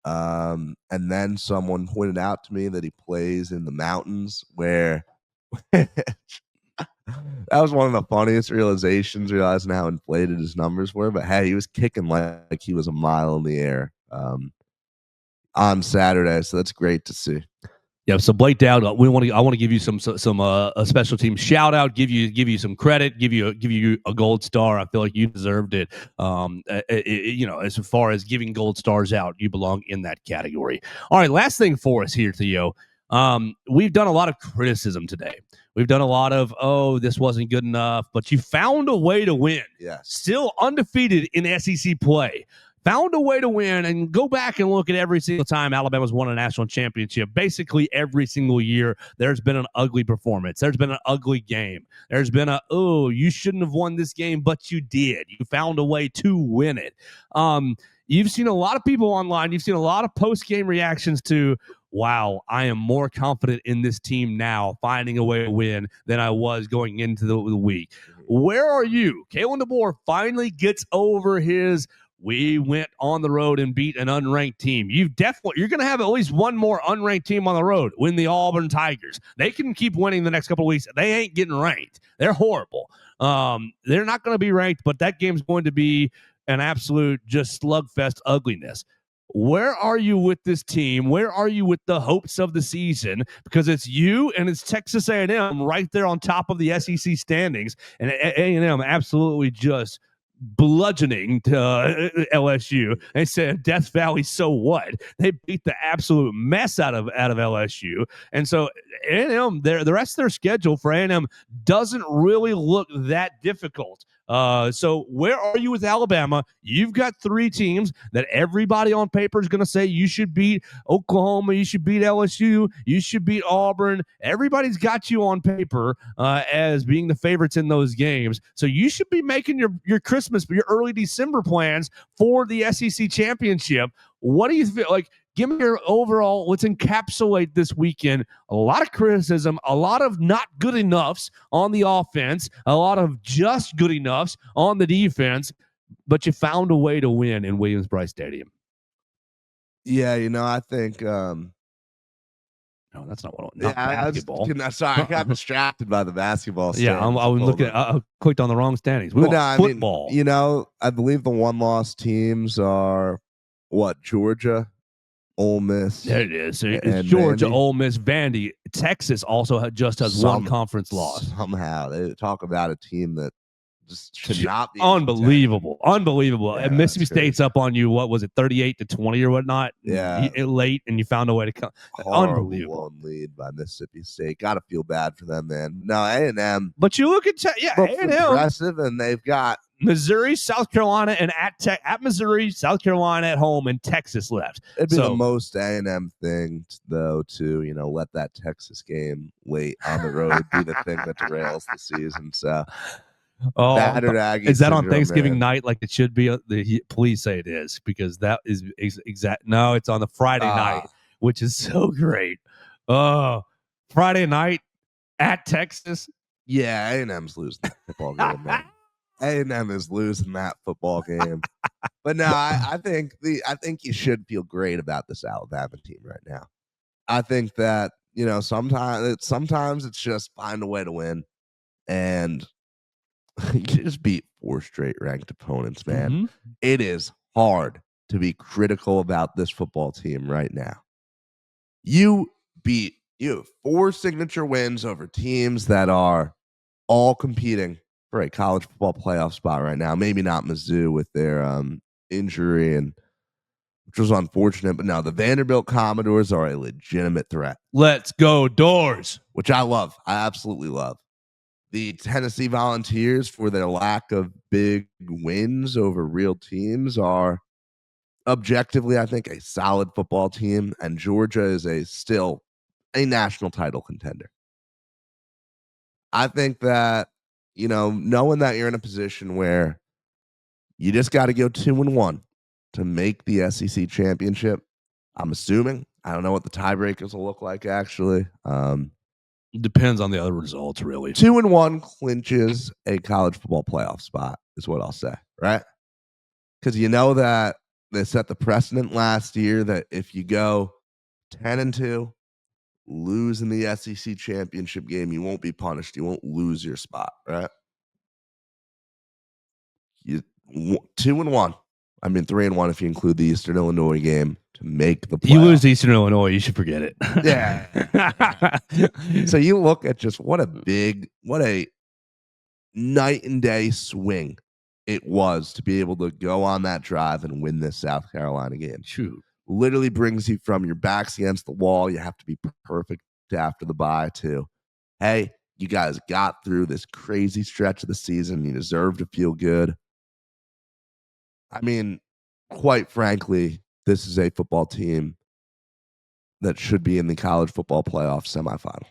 And then someone pointed out to me that he plays in the mountains, where that was one of the funniest realizations, realizing how inflated his numbers were. But hey, he was kicking like he was a mile in the air on Saturday, so that's great to see. Yeah, so Blake Dowd, I want to give you some a special team shout out, give you some credit, give you a gold star. I feel like you deserved it. As far as giving gold stars out, you belong in that category. All right, last thing for us here, Theo. We've done a lot of criticism today. We've done a lot of, this wasn't good enough, but you found a way to win. Yeah, still undefeated in SEC play. Found a way to win, and go back and look at every single time Alabama's won a national championship. Basically, every single year, there's been an ugly performance. There's been an ugly game. There's been you shouldn't have won this game, but you did. You found a way to win it. You've seen a lot of people online. You've seen a lot of post-game reactions to, wow, I am more confident in this team now, finding a way to win than I was going into the week. Where are you? Kalen DeBoer finally gets over his, we went on the road and beat an unranked team. You're going to have at least one more unranked team on the road, win the Auburn Tigers. They can keep winning the next couple of weeks. They ain't getting ranked. They're horrible. They're not going to be ranked, but that game's going to be an absolute just slugfest ugliness. Where are you with this team? Where are you with the hopes of the season? Because it's you and it's Texas A&M right there on top of the SEC standings, and A&M absolutely just bludgeoning to LSU. They said Death Valley, so what? They beat the absolute mess out of LSU. And so A&M, the rest of their schedule for A&M doesn't really look that difficult. So where are you with Alabama? You've got three teams that everybody on paper is going to say you should beat Oklahoma, you should beat LSU, you should beat Auburn. Everybody's got you on paper as being the favorites in those games. So you should be making your Christmas, your early December plans for the SEC championship. What do you feel like? Give me your overall, let's encapsulate this weekend. A lot of criticism, a lot of not good enoughs on the offense, a lot of just good enoughs on the defense, but you found a way to win in Williams-Brice Stadium. Yeah, I think no, that's not what basketball. Sorry, I got distracted by the basketball standings. Yeah, I was looking. I clicked on the wrong standings. We want football. I believe the one-loss teams are Georgia, Ole Miss. There it is. It's Georgia, Vandy. Ole Miss, Vandy. Texas also just has one conference loss. Somehow they talk about a team that just should not be unbelievable. Yeah, and Mississippi State's up on you. What was it, 38-20 or whatnot? Yeah, late, and you found a way to come. Unbelievable lead by Mississippi State. Got to feel bad for them, man. No, A&M. But you look at A&M impressive, and they've got Missouri, South Carolina, and at Missouri, South Carolina at home, and Texas left. It'd be the most A&M thing, though, to let that Texas game late on the road be the thing that derails the season. So, battered Aggie is that syndrome, on Thanksgiving man. night like it should be? Please say it is, because that is exact. No, it's on the Friday night, which is so great. Friday night at Texas. Yeah, A&M's losing that football game, man. A&M is losing that football game. But no, I think you should feel great about this Alabama team right now. I think that, sometimes it's just find a way to win, and you just beat 4 straight ranked opponents, man. Mm-hmm. It is hard to be critical about this football team right now. You have 4 signature wins over teams that are all competing for a college football playoff spot right now. Maybe not Mizzou with their injury, which was unfortunate. But now the Vanderbilt Commodores are a legitimate threat. Let's go Doors, which I love. I absolutely love. The Tennessee Volunteers, for their lack of big wins over real teams, are objectively, I think, a solid football team. And Georgia is still a national title contender. I think that, knowing that you're in a position where you just got to go 2-1 to make the SEC championship, I'm assuming. I don't know what the tiebreakers will look like, actually. Depends on the other results, really. 2-1 clinches a college football playoff spot, is what I'll say, right? Because that they set the precedent last year that if you go 10-2, lose in the SEC championship game, you won't be punished. You won't lose your spot, right? 2-1. I mean, 3-1 if you include the Eastern Illinois game to make the playoff. You lose Eastern Illinois, you should forget it. Yeah. So you look at just what a night and day swing it was to be able to go on that drive and win this South Carolina game. True. Literally brings you from your backs against the wall. You have to be perfect after the bye to, hey, you guys got through this crazy stretch of the season. You deserve to feel good. I mean, quite frankly, this is a football team that should be in the college football playoff semifinal.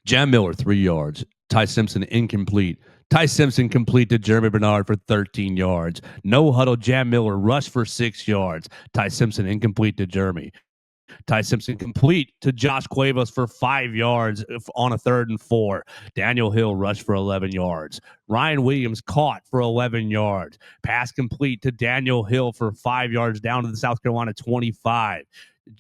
Jam Miller, 3 yards. Ty Simpson, incomplete. Ty Simpson complete to Jeremy Bernard for 13 yards. No huddle, Jam Miller rushed for 6 yards. Ty Simpson incomplete to Jeremy. Ty Simpson complete to Josh Cuevas for 5 yards on a 3rd and 4. Daniel Hill rushed for 11 yards. Ryan Williams caught for 11 yards. Pass complete to Daniel Hill for 5 yards down to the South Carolina 25.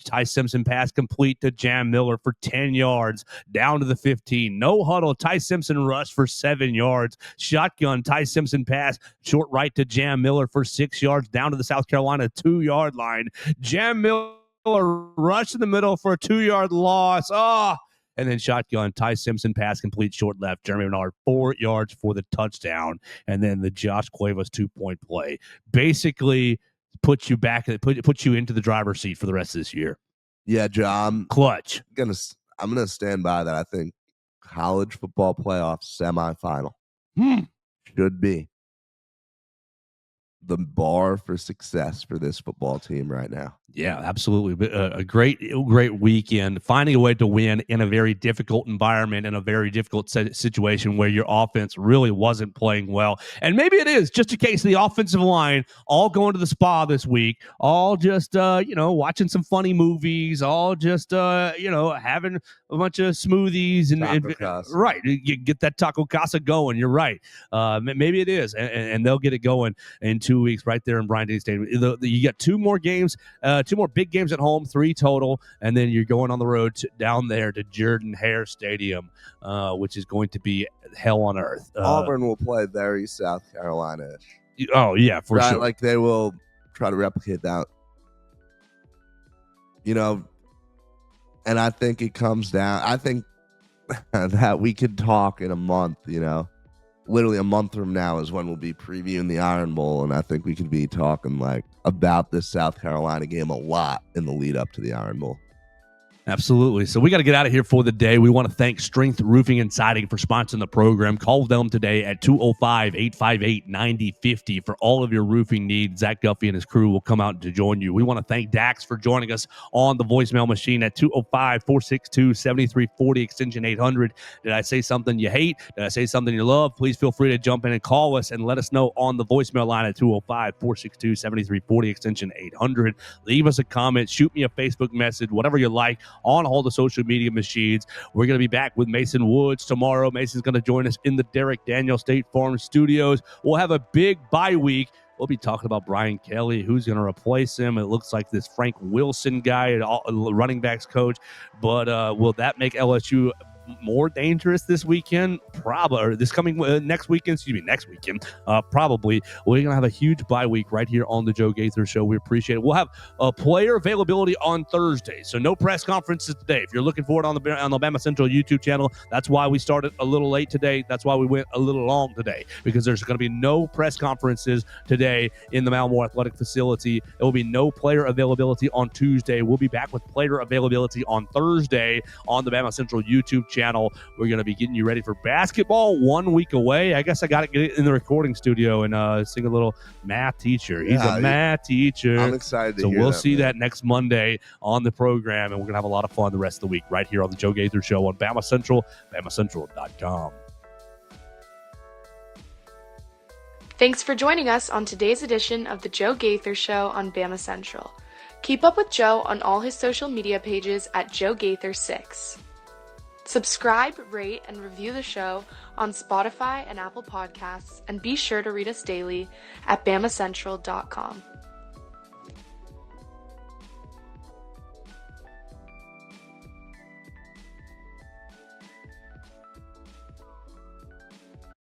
Ty Simpson pass complete to Jam Miller for 10 yards down to the 15. No huddle. Ty Simpson rushed for 7 yards. Shotgun. Ty Simpson pass short right to Jam Miller for 6 yards down to the South Carolina 2-yard line. Jam Miller rush in the middle for a 2-yard loss. and then shotgun. Ty Simpson pass complete short left. Jeremy Renard 4 yards for the touchdown, and then the Josh Cuevas 2-point play. Basically, puts you back, puts you into the driver's seat for the rest of this year. Yeah, John. Clutch. I'm gonna stand by that. I think college football playoff semifinal should be the bar for success for this football team right now. Yeah, absolutely. A great weekend. Finding a way to win in a very difficult environment, in a very difficult situation where your offense really wasn't playing well. And maybe it is just in case the offensive line all going to the spa this week, all just, watching some funny movies, all just, having a bunch of smoothies and right. You get that taco casa going. You're right. Maybe it is. And they'll get it going in 2 weeks right there in Bryant-Denny Stadium. You got 2 more games, 2 more big games at home, 3 total, and then you're going on the road down there to Jordan-Hare Stadium, which is going to be hell on earth. Auburn will play very South Carolina-ish. Oh, yeah, for sure. Like they will try to replicate that. And I think it comes down, I think that we could talk in a month, literally a month from now is when we'll be previewing the Iron Bowl, and I think we could be talking about this South Carolina game a lot in the lead up to the Iron Bowl. Absolutely. So we got to get out of here for the day. We want to thank Strength Roofing and Siding for sponsoring the program. Call them today at 205-858-9050 for all of your roofing needs. Zach Guffey and his crew will come out to join you. We want to thank Dax for joining us on the voicemail machine at 205-462-7340, extension 800. Did I say something you hate? Did I say something you love? Please feel free to jump in and call us and let us know on the voicemail line at 205-462-7340, extension 800. Leave us a comment. Shoot me a Facebook message, whatever you like, on all the social media machines. We're going to be back with Mason Woods tomorrow. Mason's going to join us in the Derek Daniel State Farm Studios. We'll have a big bye week. We'll be talking about Brian Kelly, who's going to replace him. It looks like this Frank Wilson guy, running backs coach. But will that make LSU more dangerous this weekend? Probably, or this coming next weekend. Probably. We're gonna have a huge bye week right here on the Joe Gaither Show. We appreciate it. We'll have a player availability on Thursday, so no press conferences today. If you're looking for it on the Alabama Central YouTube channel, that's why we started a little late today. That's why we went a little long today, because there's going to be no press conferences today in the Malmore Athletic Facility. There will be no player availability on Tuesday. We'll be back with player availability on Thursday on the Bama Central YouTube channel. We're going to be getting you ready for basketball 1 week away. I guess I got to get it in the recording studio and sing a little math teacher. He's a math teacher. I'm excited to hear we'll that, see that next Monday on the program, and we're going to have a lot of fun the rest of the week right here on the Joe Gaither Show on Bama Central, BamaCentral.com. Thanks for joining us on today's edition of the Joe Gaither Show on Bama Central. Keep up with Joe on all his social media pages at Joe Gaither6. Subscribe, rate, and review the show on Spotify and Apple Podcasts, and be sure to read us daily at BamaCentral.com.